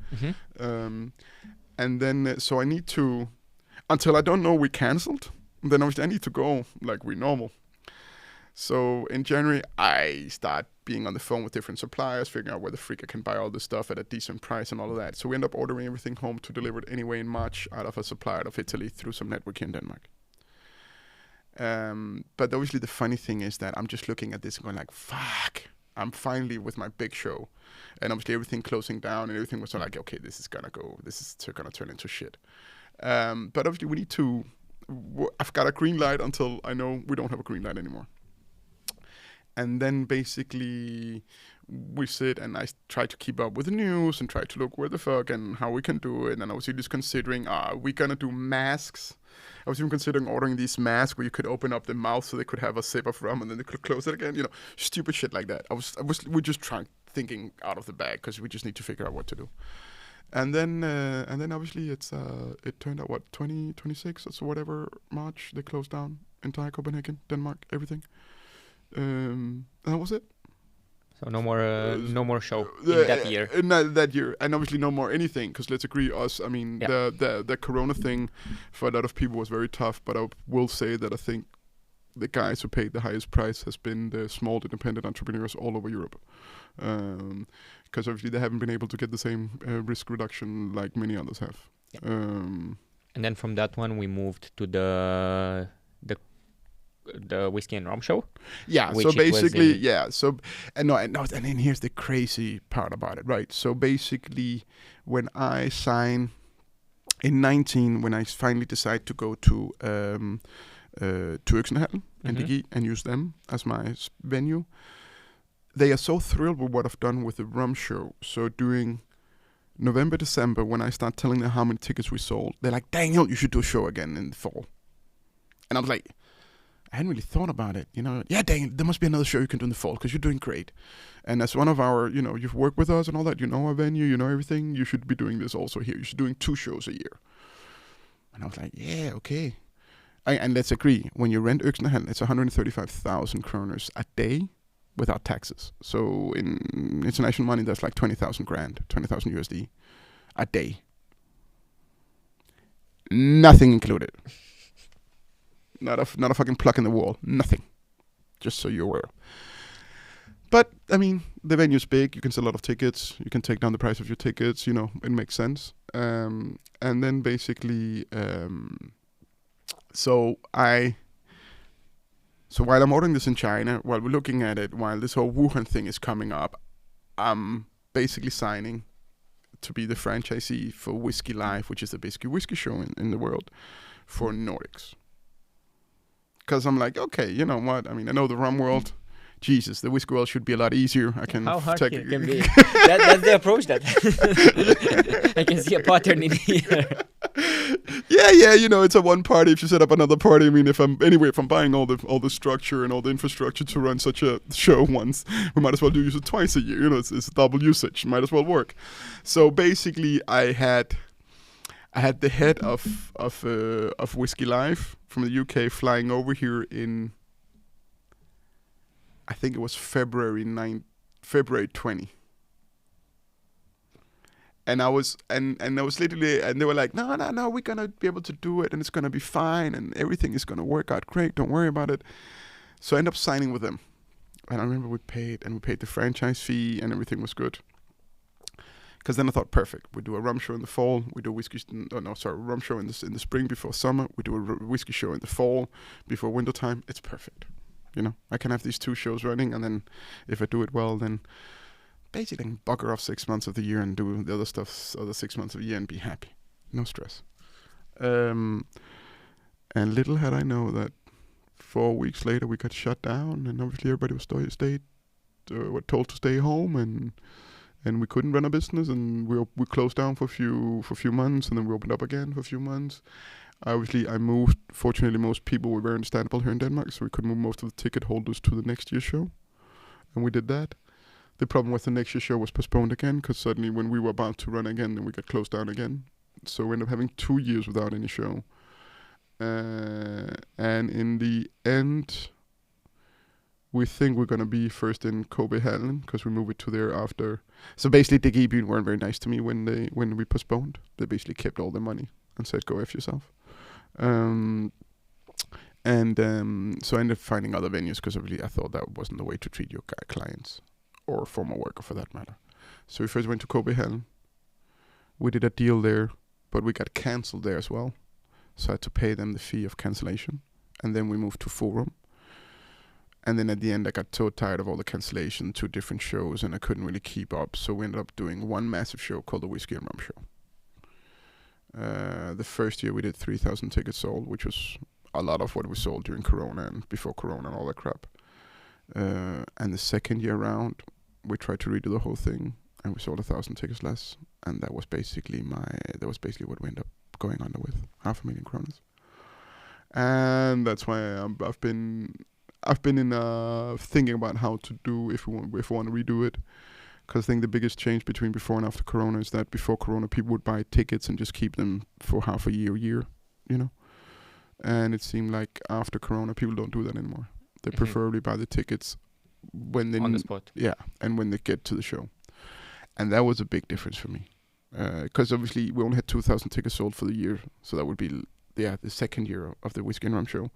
And then, so I need to, until I don't know we canceled, then obviously I need to go like we normal. So in January, I start being on the phone with different suppliers, figuring out where the freak I can buy all this stuff at a decent price and all of that. So we end up ordering everything home to deliver it anyway in March out of a supplier out of Italy through some network here in Denmark. But obviously the funny thing is that I'm just looking at this and going like, fuck, I'm finally with my big show. And obviously everything closing down and everything was like, okay, this is gonna turn into shit. But obviously we need to, I've got a green light until I know we don't have a green light anymore. And then basically we sit and I try to keep up with the news and try to look where the fuck and how we can do it. And I was just considering, are we gonna do masks? I was even considering ordering these masks where you could open up the mouth so they could have a sip of rum and then they could close it again. You know, stupid shit like that. We're just thinking out of the bag because we just need to figure out what to do. And then obviously it turned out 2026 or whatever March they closed down entire Copenhagen, Denmark, everything. That was it. So no more show in that year. That year, and obviously no more anything. Because let's agree, the Corona thing for a lot of people was very tough. But I will say that I think the guys who paid the highest price has been the small independent entrepreneurs all over Europe. Because obviously they haven't been able to get the same risk reduction like many others have. And then from that one we moved to the Whiskey and Rum show. Yeah, so basically, and then here's the crazy part about it, right? So basically, when I sign in 19, when I finally decide to go to Exhilarating and use them as my venue, they are so thrilled with what I've done with the rum show. So during November, December, when I start telling them how many tickets we sold, they're like, Daniel, you should do a show again in the fall. And I was like, I hadn't really thought about it, you know. Yeah, dang, there must be another show you can do in the fall because you're doing great. And as one of our, you know, you've worked with us and all that, you know our venue, you know everything. You should be doing this also here. You should be doing 2 shows a year. And I was like, yeah, okay. And let's agree, when you rent Exhilarating, it's 135,000 kroners a day without taxes. So in international money, that's like 20,000 USD a day. Nothing included. Not a fucking plug in the wall. Nothing. Just so you're aware. But, I mean, the venue's big. You can sell a lot of tickets. You can take down the price of your tickets. You know, it makes sense. And then basically, so while I'm ordering this in China, while we're looking at it, while this whole Wuhan thing is coming up, I'm basically signing to be the franchisee for Whisky Live, which is the basically whiskey show in the world for Nordics. Because I'm like, okay, you know what? I mean, I know the rum world. Jesus, the whiskey world should be a lot easier. How hard it can be? That's the approach that I can see a pattern in here. Yeah, you know, it's a one party. If you set up another party, I mean, if I'm buying all the structure and all the infrastructure to run such a show once, we might as well use it twice a year. You know, it's double usage. Might as well work. So basically, I had the head of Whisky Live from the UK flying over here in, I think it was February 20. And I was literally, and they were like, no, we're gonna be able to do it, and it's gonna be fine, and everything is gonna work out great. Don't worry about it. So I ended up signing with them, and I remember we paid the franchise fee, and everything was good. Because then I thought, perfect. We do a rum show in the fall. We do rum show in the spring before summer. We do a whiskey show in the fall before wintertime. It's perfect. You know, I can have these 2 shows running, and then if I do it well, then basically I can bugger off 6 months of the year and do the other stuff other 6 months of the year and be happy. No stress. And little had I know that 4 weeks later we got shut down, and obviously everybody was were told to stay home, and we couldn't run a business, and we closed down for a few months, and then we opened up again for a few months. Obviously, I moved. Fortunately, most people were very understandable here in Denmark, so we could move most of the ticket holders to the next year's show, and we did that. The problem with the next year's show was postponed again, because suddenly when we were about to run again, then we got closed down again. So we ended up having 2 years without any show. And in the end, we think we're going to be first in Copenhagen, because we moved it to there after. So basically, DGB weren't very nice to me when we postponed. They basically kept all their money and said, go F yourself. So I ended up finding other venues, because obviously I thought that wasn't the way to treat your clients or former worker for that matter. So we first went to Copenhagen. We did a deal there, but we got cancelled there as well. So I had to pay them the fee of cancellation. And then we moved to Forum. And then at the end, I got so tired of all the cancellation, 2 different shows, and I couldn't really keep up. So we ended up doing one massive show called the Whisky and Rum Show. The first year we did 3,000 tickets sold, which was a lot of what we sold during Corona and before Corona and all that crap. And the second year around, we tried to redo the whole thing, and we sold 1,000 tickets less. And that was basically what we ended up going under with, 500,000 kroner. And that's why I've been in thinking about how to do if we want to redo it, because I think the biggest change between before and after Corona is that before Corona people would buy tickets and just keep them for half a year, and it seemed like after Corona people don't do that anymore. They preferably buy the tickets when they on the spot. Yeah, and when they get to the show, and that was a big difference for me, because obviously we only had 2,000 tickets sold for the year, so that would be the second year of the Whisky and Rum Show.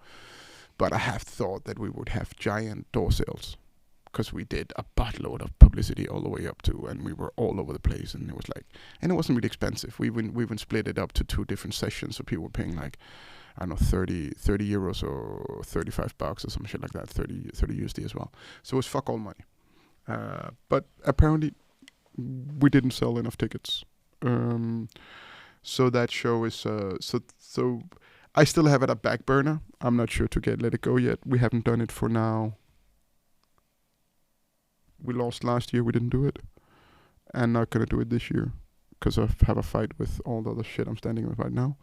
But I have thought that we would have giant door sales, because we did a buttload of publicity all the way up to, and we were all over the place, and it wasn't really expensive. We even split it up to 2 different sessions, so people were paying like, I don't know, 30 euros or $35 or some shit like that, 30 USD as well. So it was fuck all money. But apparently we didn't sell enough tickets. So that show is so I still have it a back burner. I'm not sure to let it go yet. We haven't done it for now. We lost last year. We didn't do it, and not gonna do it this year, because I have a fight with all the other shit I'm standing with right now.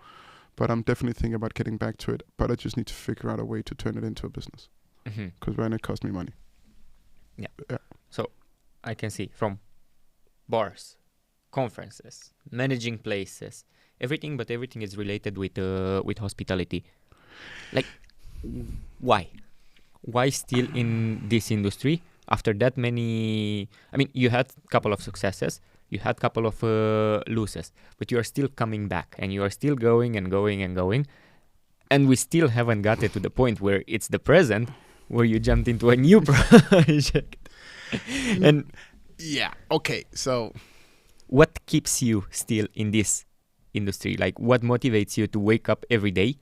But I'm definitely thinking about getting back to it. But I just need to figure out a way to turn it into a business, because right now it costs me money. Yeah. So I can see from bars, conferences, managing places, everything is related with hospitality. Like, why? Why still in this industry after that many? I mean, you had a couple of successes, you had a couple of losses, but you are still coming back, and you are still going and going and going, and we still haven't got it to the point where it's the present, where you jumped into a new project. And yeah, okay, so what keeps you still in this industry? Like, what motivates you to wake up every day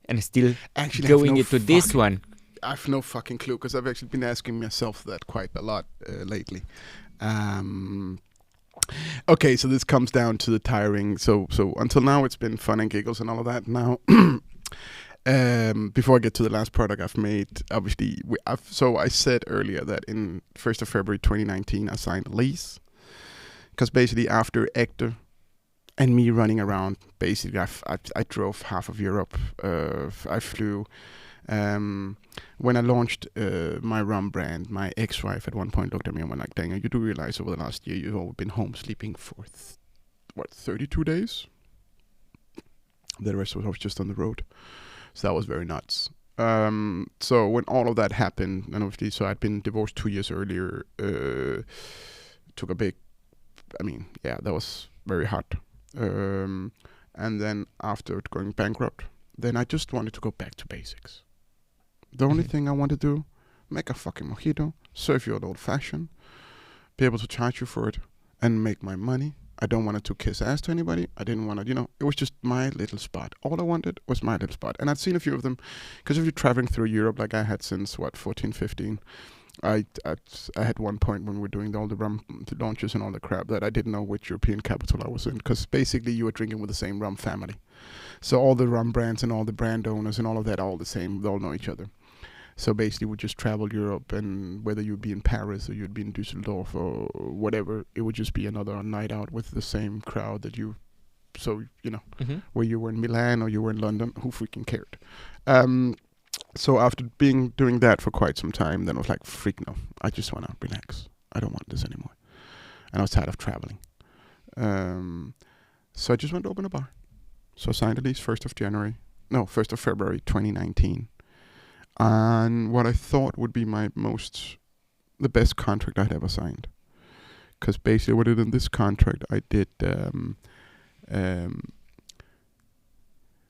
and still going into this one? I have no fucking clue, because I've actually been asking myself that quite a lot lately. Okay, so this comes down to the tiring. So until now it's been fun and giggles and all of that. Now, before I get to the last product I've made, obviously, I said earlier that in 1st of February 2019 I signed a lease, because basically after Ector and me running around, basically I drove half of Europe. I flew. When I launched my rum brand, my ex-wife at one point looked at me and went like, "Daniel, you do realize over the last year you've all been home sleeping for 32 days? The rest was just on the road." So that was very nuts. So when all of that happened, and obviously, so I'd been divorced 2 years earlier, took a big, that was very hard. And then after going bankrupt, then I just wanted to go back to basics. The only thing I want to do, make a fucking mojito, serve you an old fashioned, be able to charge you for it, and make my money. I don't want to kiss ass to anybody. I didn't want to, it was just my little spot. All I wanted was my little spot. And I'd seen a few of them, because if you're traveling through Europe like I had since, 14, 15, I had one point when we were doing all the rum launches and all the crap that I didn't know which European capital I was in, because basically you were drinking with the same rum family. So all the rum brands and all the brand owners and all of that are all the same. They all know each other. So basically we just travel Europe, and whether you'd be in Paris or you'd be in Düsseldorf or whatever, it would just be another night out with the same crowd that you. So, where you were in Milan or you were in London, who freaking cared? So after doing that for quite some time, then I was like, freak no, I just want to relax. I don't want this anymore. And I was tired of traveling. So I just went to open a bar. So I signed a lease 1st of February 2019. And what I thought would be the best contract I'd ever signed. Because basically what I did in this contract, I did,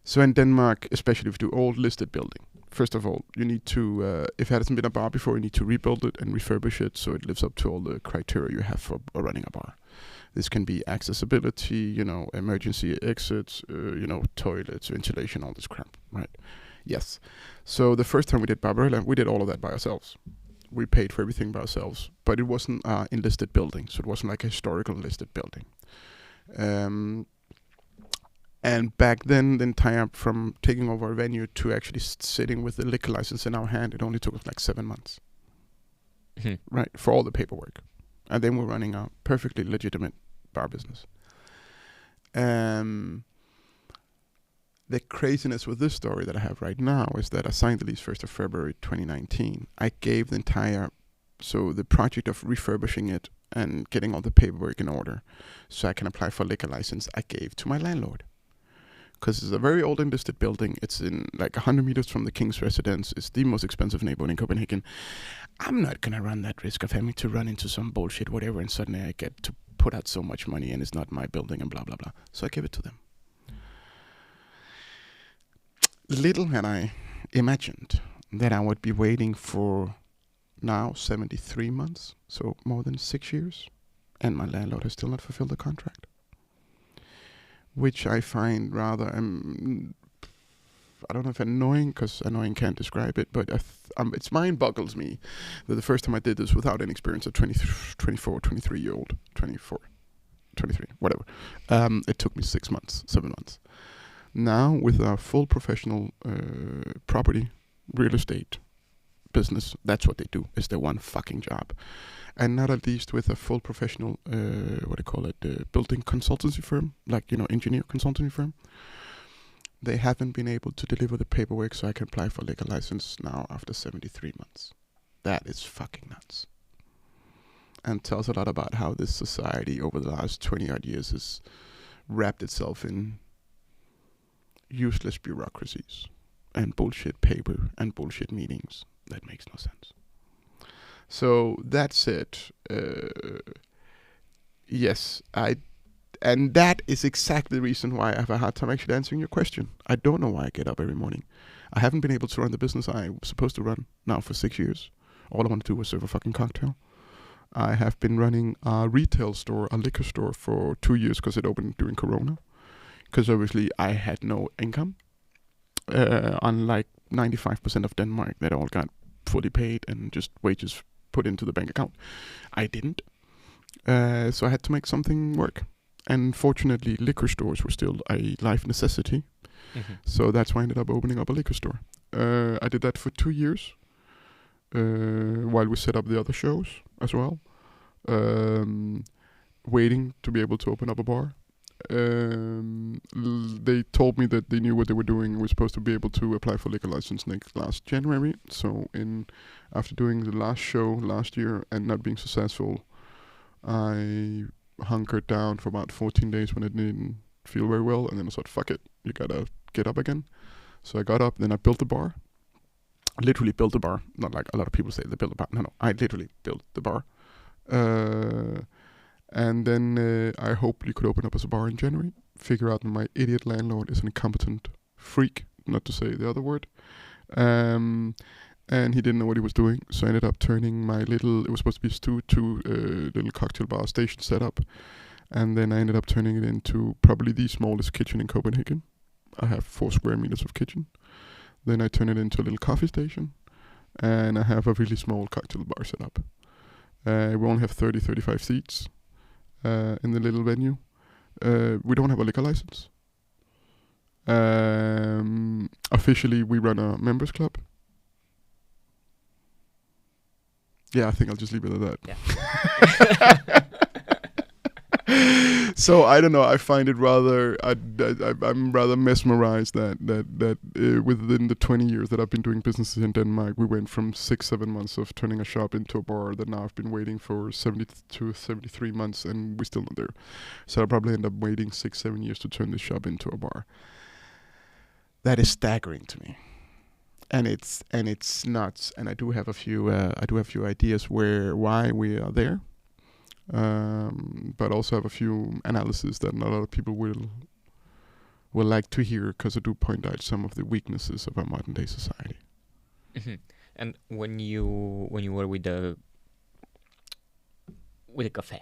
so in Denmark, especially if you do old listed building, first of all, you need to, if it hasn't been a bar before, you need to rebuild it and refurbish it so it lives up to all the criteria you have for running a bar. This can be accessibility, emergency exits, toilets, ventilation, all this crap, right? Yes. So the first time we did Barabara, we did all of that by ourselves. We paid for everything by ourselves, but it wasn't an enlisted building, so it wasn't like a historical listed building. And back then, the entire, from taking over a venue to actually sitting with the liquor license in our hand, it only took us like 7 months, right, for all the paperwork. And then we're running a perfectly legitimate bar business. The craziness with this story that I have right now is that I signed the lease 1st of February 2019. I gave the project of refurbishing it and getting all the paperwork in order so I can apply for a liquor license, I gave to my landlord. Because it's a very old and listed building. It's in like 100 meters from the King's residence. It's the most expensive neighborhood in Copenhagen. I'm not going to run that risk of having to run into some bullshit, whatever, and suddenly I get to put out so much money and it's not my building and blah, blah, blah. So I gave it to them. Little had I imagined that I would be waiting for now 73 months, so more than 6 years, and my landlord has still not fulfilled the contract. Which I find rather, I don't know if annoying, because annoying can't describe it, but it's mind boggles me that the first time I did this without any experience, a 23-year-old, 24, 23, whatever, it took me 7 months. Now, with a full professional property, real estate business, that's what they do, is their one fucking job. And not at least with a full professional, building consultancy firm, like, engineer consultancy firm. They haven't been able to deliver the paperwork so I can apply for a liquor license now after 73 months. That is fucking nuts. And tells a lot about how this society over the last 20 odd years has wrapped itself in useless bureaucracies and bullshit paper and bullshit meetings. That makes no sense. So that's it. Yes, and that is exactly the reason why I have a hard time actually answering your question. I don't know why I get up every morning. I haven't been able to run the business I was supposed to run now for 6 years. All I want to do was serve a fucking cocktail. I have been running a retail store, a liquor store, for 2 years because it opened during Corona. Because obviously I had no income. Unlike 95% of Denmark that all got fully paid and just wages put into the bank account. I didn't. So I had to make something work. And fortunately, liquor stores were still a life necessity. Mm-hmm. So that's why I ended up opening up a liquor store. I did that for 2 years while we set up the other shows as well. Waiting to be able to open up a bar. They told me that they knew what they were doing. We were supposed to be able to apply for liquor license last January. So after doing the last show last year and not being successful, I hunkered down for about 14 days when I didn't feel very well, and then I thought, fuck it, you gotta get up again. So I got up, then I built the bar. I literally built the bar. Not like a lot of people say they built a bar. No, I literally built the bar. And then I hoped you could open up as a bar in January. Figure out that my idiot landlord is an incompetent freak, not to say the other word. And he didn't know what he was doing. So I ended up turning it was supposed to be two little cocktail bar station setup. And then I ended up turning it into probably the smallest kitchen in Copenhagen. I have 4 square meters of kitchen. Then I turned it into a little coffee station. and I have a really small cocktail bar set up. We only have 35 seats in the little venue. We don't have a liquor license. Officially, we run a members club. Yeah, I think I'll just leave it at that. Yeah. So I don't know. I find it rather. I'm rather mesmerized that within the 20 years that I've been doing businesses in Denmark, we went from 6-7 months of turning a shop into a bar that now I've been waiting for 70 to 73 months, and we're still not there. So I'll probably end up waiting 6-7 years to turn this shop into a bar. That is staggering to me, and it's nuts. And I do have a few ideas why we are there. But also have a few analyses that not a lot of people will like to hear, because I do point out some of the weaknesses of our modern day society. Mm-hmm. And when you were with the café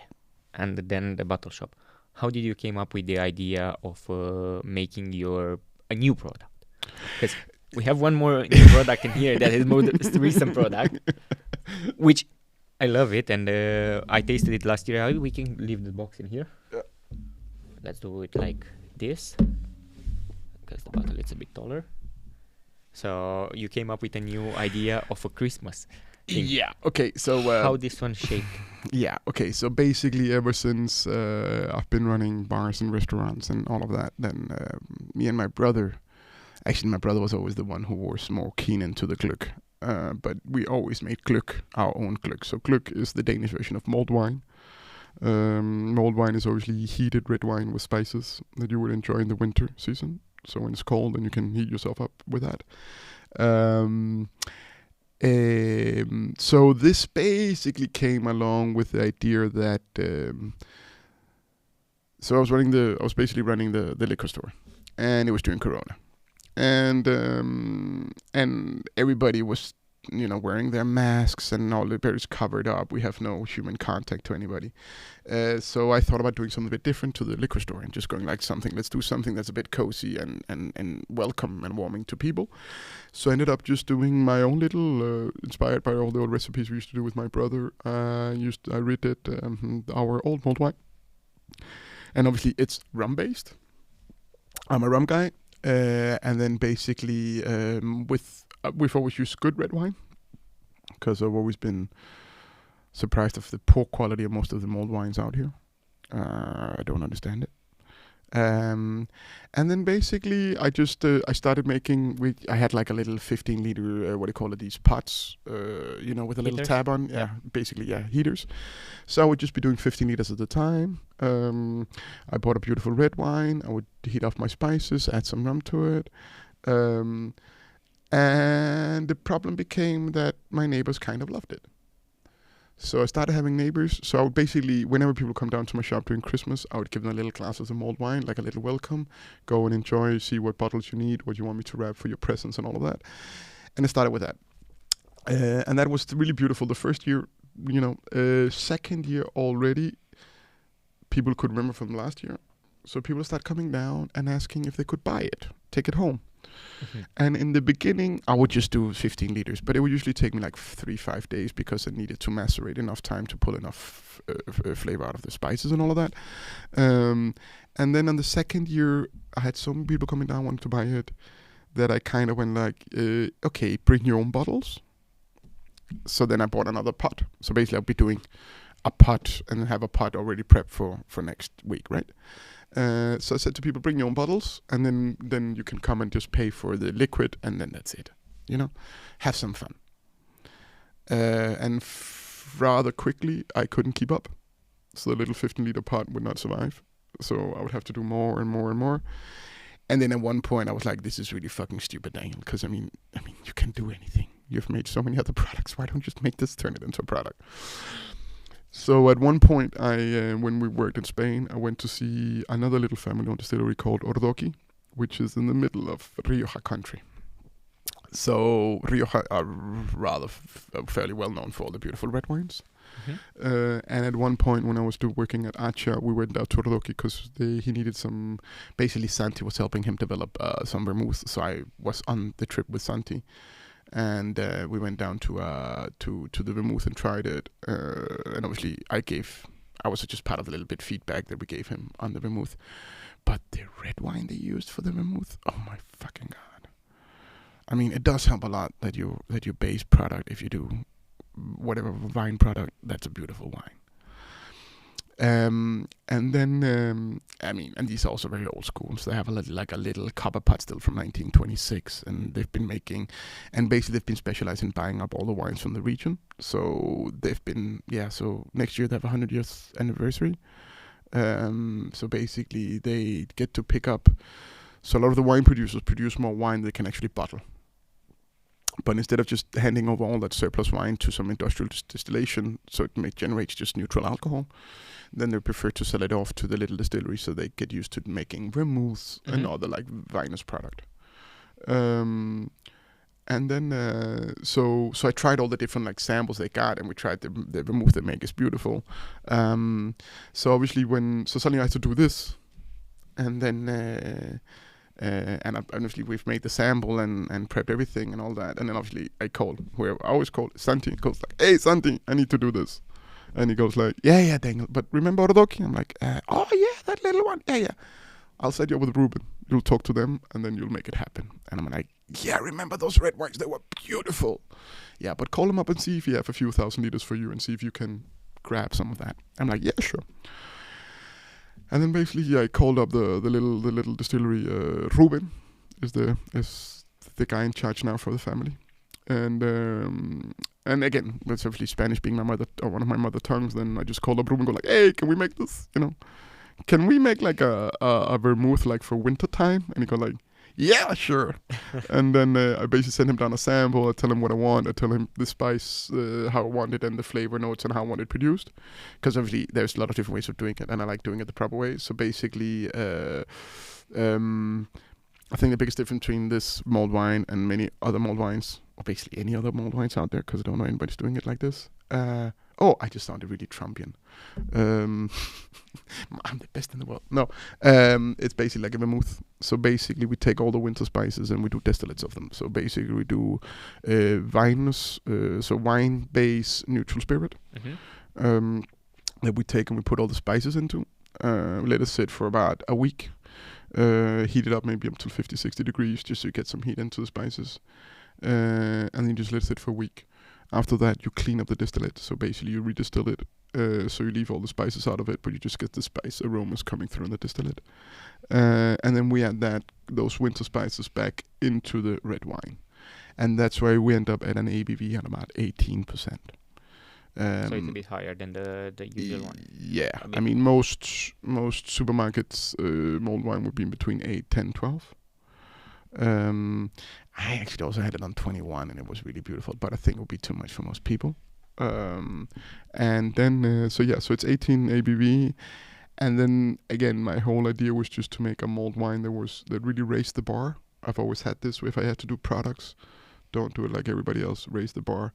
and then the bottle shop, how did you came up with the idea of making a new product? Because we have one more new product in here that is most recent product, which I love it, and I tasted it last year. We can leave the box in here. Yeah. Let's do it like this, because the bottle is a bit taller. So you came up with a new idea of a Christmas thing. Yeah. Okay. So how this one shaped? Yeah. Okay. So basically, ever since I've been running bars and restaurants and all of that, then me and my brother. Actually, my brother was always the one who was more keen into the gløgg. But we always made gløgg, our own gløgg. So gløgg is the Danish version of mulled wine. Mulled wine is obviously heated red wine with spices that you would enjoy in the winter season. So when it's cold, then you can heat yourself up with that. So this basically came along with the idea that. So I was basically running the liquor store, and it was during Corona. And everybody was, wearing their masks, and all the barriers covered up. We have no human contact to anybody. So I thought about doing something a bit different to the liquor store, and just going let's do something that's a bit cozy and welcome and warming to people. So I ended up just doing my own little, inspired by all the old recipes we used to do with my brother. I redid our old mulled wine, and obviously it's rum based. I'm a rum guy. And then basically, we've always used good red wine, because I've always been surprised of the poor quality of most of the mulled wines out here. I don't understand it. And then basically, I started making. I had like a little 15-liter, these pots, with a little Heaters? tab on. Yeah, basically, heaters. So I would just be doing 15 liters at a time. I bought a beautiful red wine. I would heat up my spices, add some rum to it. And the problem became that my neighbors kind of loved it. So I started having neighbors. So I would basically, whenever people come down to my shop during Christmas, I would give them a little glass of the mulled wine, like a little welcome. Go and enjoy, see what bottles you need, what you want me to wrap for your presents and all of that. And I started with that. And that was really beautiful. The first year, second year already, people could remember from last year. So people start coming down and asking if they could buy it, take it home. Mm-hmm. And in the beginning, I would just do 15 liters, but it would usually take me like 3-5 days, because I needed to macerate enough time to pull enough flavor out of the spices and all of that. And then on the second year, I had so many people coming down wanting to buy it that I kind of went like, okay, bring your own bottles. So then I bought another pot. So basically, I'll be doing a pot and have a pot already prepped for next week, right? So I said to people, bring your own bottles, and then you can come and just pay for the liquid, and then that's it. Have some fun. And rather quickly, I couldn't keep up. So the little 15-liter pot would not survive. So I would have to do more and more and more. And then at one point, I was like, this is really fucking stupid, Daniel, because I mean, you can do anything. You've made so many other products. Why don't you just make this, turn it into a product? So at one point, when we worked in Spain, I went to see another little family-owned distillery called Ordoqui, which is in the middle of Rioja country. So Rioja are rather fairly well known for all the beautiful red wines. Mm-hmm. And at one point, when I was working at Acha, we went out to Ordoqui because he needed some. Basically, Santi was helping him develop some vermouth, so I was on the trip with Santi. and we went down to the vermouth and tried it. And obviously, I was just part of the little bit feedback that we gave him on the vermouth. But the red wine they used for the vermouth, oh my fucking god! I mean, it does help a lot that your base product, if you do whatever wine product, that's a beautiful wine. And then I mean, and these are also very old school. So they have a little copper pot still from 1926, and they've been specialized in buying up all the wines from the region. So they've been So next year they have a 100 years anniversary. So basically they get to pick up. So a lot of the wine producers produce more wine they can actually bottle. But instead of just handing over all that surplus wine to some industrial distillation, so it generates just neutral alcohol, then they prefer to sell it off to the little distillery, so they get used to making vermouths and other like vinous product. And then so I tried all the different like samples they got, and we tried the vermouth they make is beautiful. So obviously suddenly I had to do this, and then. And obviously we've made the sample and prepped everything and all that. And then obviously I always call Santi. He goes like, "Hey Santi, I need to do this." And he goes like, "Yeah, Daniel, but remember Odoki?" I'm like, "Oh yeah, that little one. Yeah. I'll set you up with Ruben. You'll talk to them and then you'll make it happen." And I'm like, "Yeah, remember those red wines? They were beautiful. Yeah, but call them up and see if you have a few thousand liters for you and see if you can grab some of that." I'm like, "Yeah, sure." And then basically I called up the little distillery. Ruben is the guy in charge now for the family, and again, that's obviously Spanish being one of my mother tongues. Then I just called up Ruben and go like, "Hey, can we make this? Can we make like a vermouth like for winter time?" And he go like, "Yeah, sure." And then I basically send him down a sample. I tell him what I want. I tell him the spice, how I want it, and the flavor notes, and how I want it produced. Because obviously there's a lot of different ways of doing it, and I like doing it the proper way. So basically, I think the biggest difference between this mulled wine and many other mulled wines, or basically any other mulled wines out there, because I don't know anybody's doing it like this. I just sounded really Trumpian. I'm the best in the world. No, it's basically like a vermouth. So basically we take all the winter spices and we do distillates of them. So basically we do vinous, so wine base neutral spirit, that we take and we put all the spices into. Let it sit for about a week. Heat it up maybe up to 50-60 degrees just so you get some heat into the spices. And then you just let it sit for a week. After that, you clean up the distillate. So basically, you redistill it. So you leave all the spices out of it, but you just get the spice aromas coming through in the distillate. And then we add those winter spices back into the red wine. And that's why we end up at an ABV at about 18%. So it's a bit higher than the usual one. Yeah. I mean, most supermarkets, mulled wine would be in between 8, 10, 12. I actually also had it on 21 and it was really beautiful, but I think it would be too much for most people. And then, so it's 18 ABV. And then again, my whole idea was just to make a mulled wine that really raised the bar. I've always had this, if I had to do products, don't do it like everybody else, raise the bar.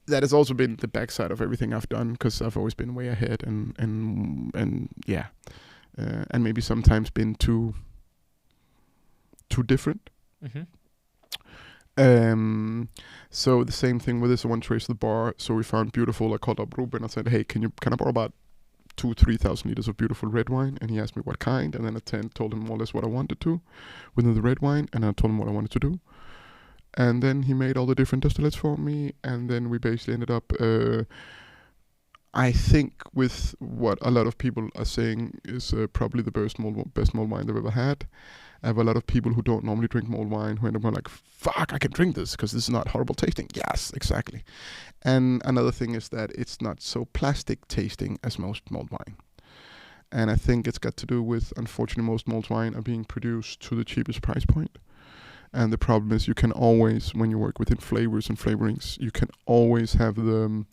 That has also been the backside of everything I've done, because I've always been way ahead and maybe sometimes been too different. So the same thing with this. I want to raise the bar. So we found beautiful. I called up Ruben. I said, "Hey, can I borrow about 2,000-3,000 liters of beautiful red wine?" And he asked me what kind. And then I told him more or less what I wanted to within the red wine. And I told him what I wanted to do. And then he made all the different distillates for me. And then we basically ended up, I think, with what a lot of people are saying is probably the best mulled wine they've ever had. I have a lot of people who don't normally drink mulled wine who end up like, "Fuck, I can drink this because this is not horrible tasting." Yes, exactly. And another thing is that it's not so plastic tasting as most mulled wine. And I think it's got to do with, unfortunately, most mulled wine are being produced to the cheapest price point. And the problem is you can always, when you work within flavors and flavorings, you can always have the,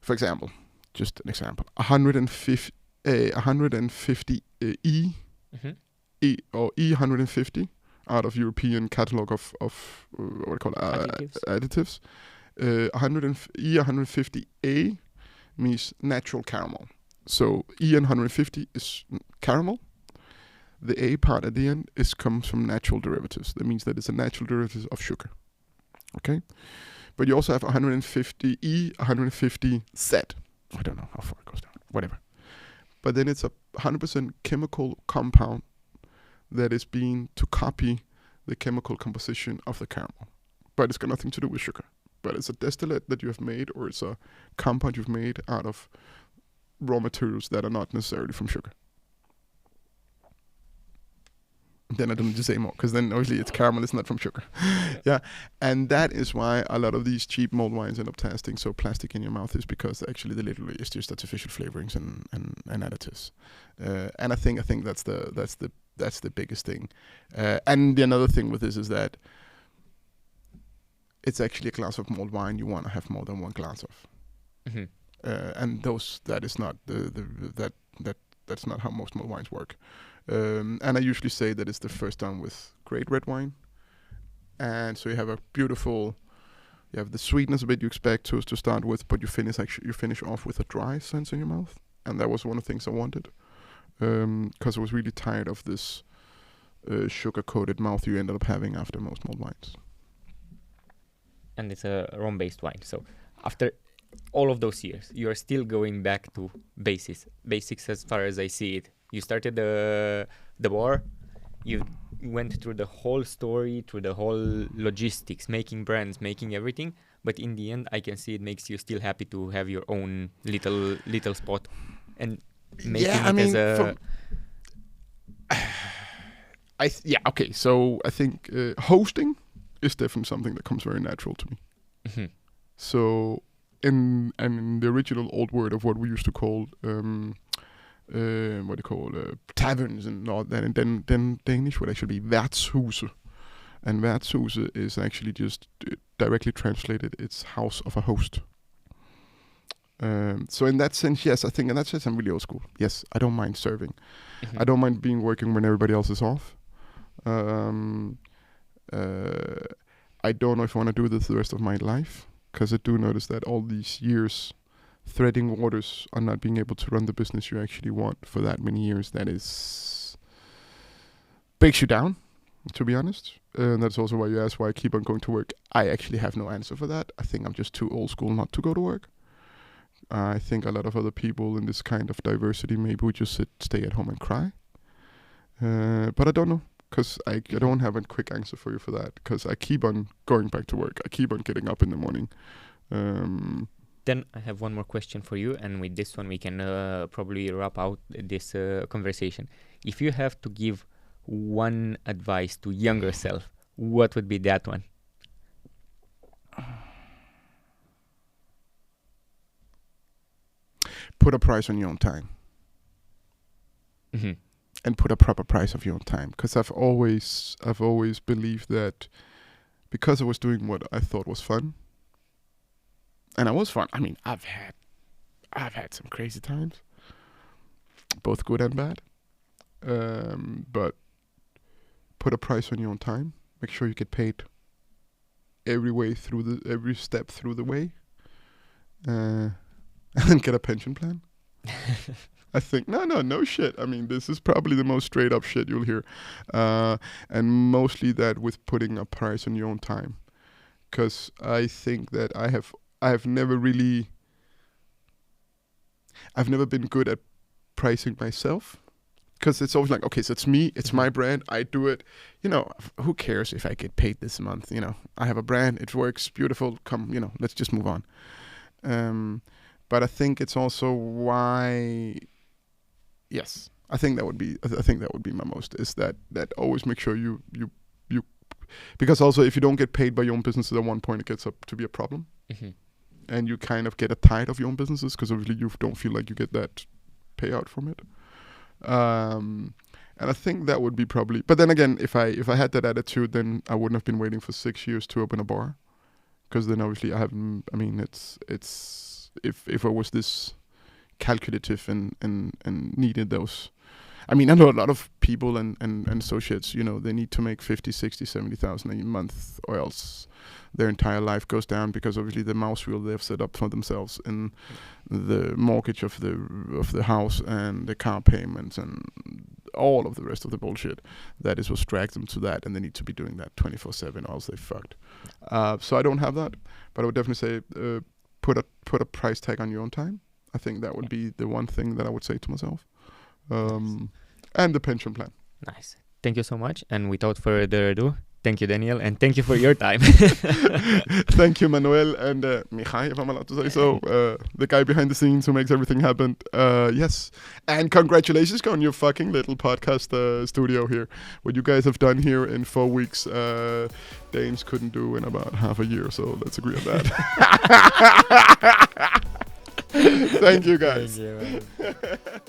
for example, just an example, 150 E, or E150 out of European catalog of what we call additives. E150A means natural caramel. So E150 is caramel. the A part at the end comes from natural derivatives. That means that it's a natural derivative of sugar. Okay? But you also have 150E, 150Z. I don't know how far it goes down. Whatever. But then it's a 100% chemical compound that is being to copy the chemical composition of the caramel. But it's got nothing to do with sugar. But it's a distillate that you have made, or it's a compound you've made out of raw materials that are not necessarily from sugar. Then I don't need to say more, because then obviously it's caramel, it's not from sugar. Yeah, and that is why a lot of these cheap mulled wines end up tasting so plastic in your mouth, is because actually they literally is just artificial flavorings and additives. And I think that's the biggest thing. And the another thing with this is that it's actually a glass of mulled wine you want to have more than one glass of. Mm-hmm. And that is not that's not how most mulled wines work. And I usually say that it's the first done with great red wine, and so you have you have the sweetness a bit you expect to start with, but you finish off with a dry sense in your mouth, and that was one of the things I wanted, because I was really tired of this sugar-coated mouth you ended up having after most mulled wines. And it's a rum-based wine, so after all of those years, you are still going back to basics as far as I see it. You started the bar, you went through the whole story, through the whole logistics, making brands, making everything, but in the end I can see it makes you still happy to have your own little spot and making okay, so I think hosting is definitely something that comes very natural to me. Mm-hmm. So in the original old word of what we used to call taverns and all that, and then Danish would actually be værtshuse, and værtshuse is actually just directly translated, it's house of a host. So in that sense, yes, I think in that sense I'm really old school. Yes, I don't mind serving. Mm-hmm. I don't mind working when everybody else is off. I don't know if I want to do this the rest of my life, because I do notice that all these years threading waters on not being able to run the business you actually want for that many years, that is breaks you down, to be honest. And that's also why you ask why I keep on going to work. I actually have no answer for that. I think I'm just too old school not to go to work. I think a lot of other people in this kind of diversity maybe would just stay at home and cry. But I don't know, because I don't have a quick answer for you for that, because I keep on going back to work. I keep on getting up in the morning. Then I have one more question for you, and with this one we can probably wrap out this conversation. If you have to give one advice to younger self, what would be that one? Put a price on your own time. Mm-hmm. And put a proper price of your own time. Because I've always believed that because I was doing what I thought was fun, and I was fun. I mean, I've had some crazy times, both good and bad. But put a price on your own time. Make sure you get paid every step through the way, and get a pension plan. I think no shit. I mean, this is probably the most straight up shit you'll hear, and mostly that with putting a price on your own time, because I think that I've never been good at pricing myself, because it's always like, okay, so it's me, it's my brand, I do it, who cares if I get paid this month, I have a brand, it works, beautiful, come, let's just move on. But I think it's also why, yes, I think that would be my most, is that always make sure you because also if you don't get paid by your own businesses, at one point it gets up to be a problem. Mm-hmm. And you kind of get tired of your own businesses, because obviously you don't feel like you get that payout from it. And I think that would be probably, but then again, if I had that attitude, then I wouldn't have been waiting for 6 years to open a bar, because then obviously it's if I was this calculative and needed those, I mean, I know a lot of people and associates, they need to make 50, 60, 70,000 a month, or else their entire life goes down, because obviously the mouse wheel they've set up for themselves in the mortgage of the house and the car payments and all of the rest of the bullshit, that is what's dragged them to that, and they need to be doing that 24/7, or else they fucked. So I don't have that, but I would definitely say put a price tag on your own time. I think that would be the one thing that I would say to myself. And the pension plan. Nice. Thank you so much. And without further ado, thank you, Daniel, and thank you for your time. Thank you, Manuel, and Mihai, if I'm allowed to say so, the guy behind the scenes who makes everything happen. Yes, and congratulations on your fucking little podcast studio here. What you guys have done here in 4 weeks, Danes couldn't do in about half a year, so let's agree on that. Thank you, guys. Thank you, man.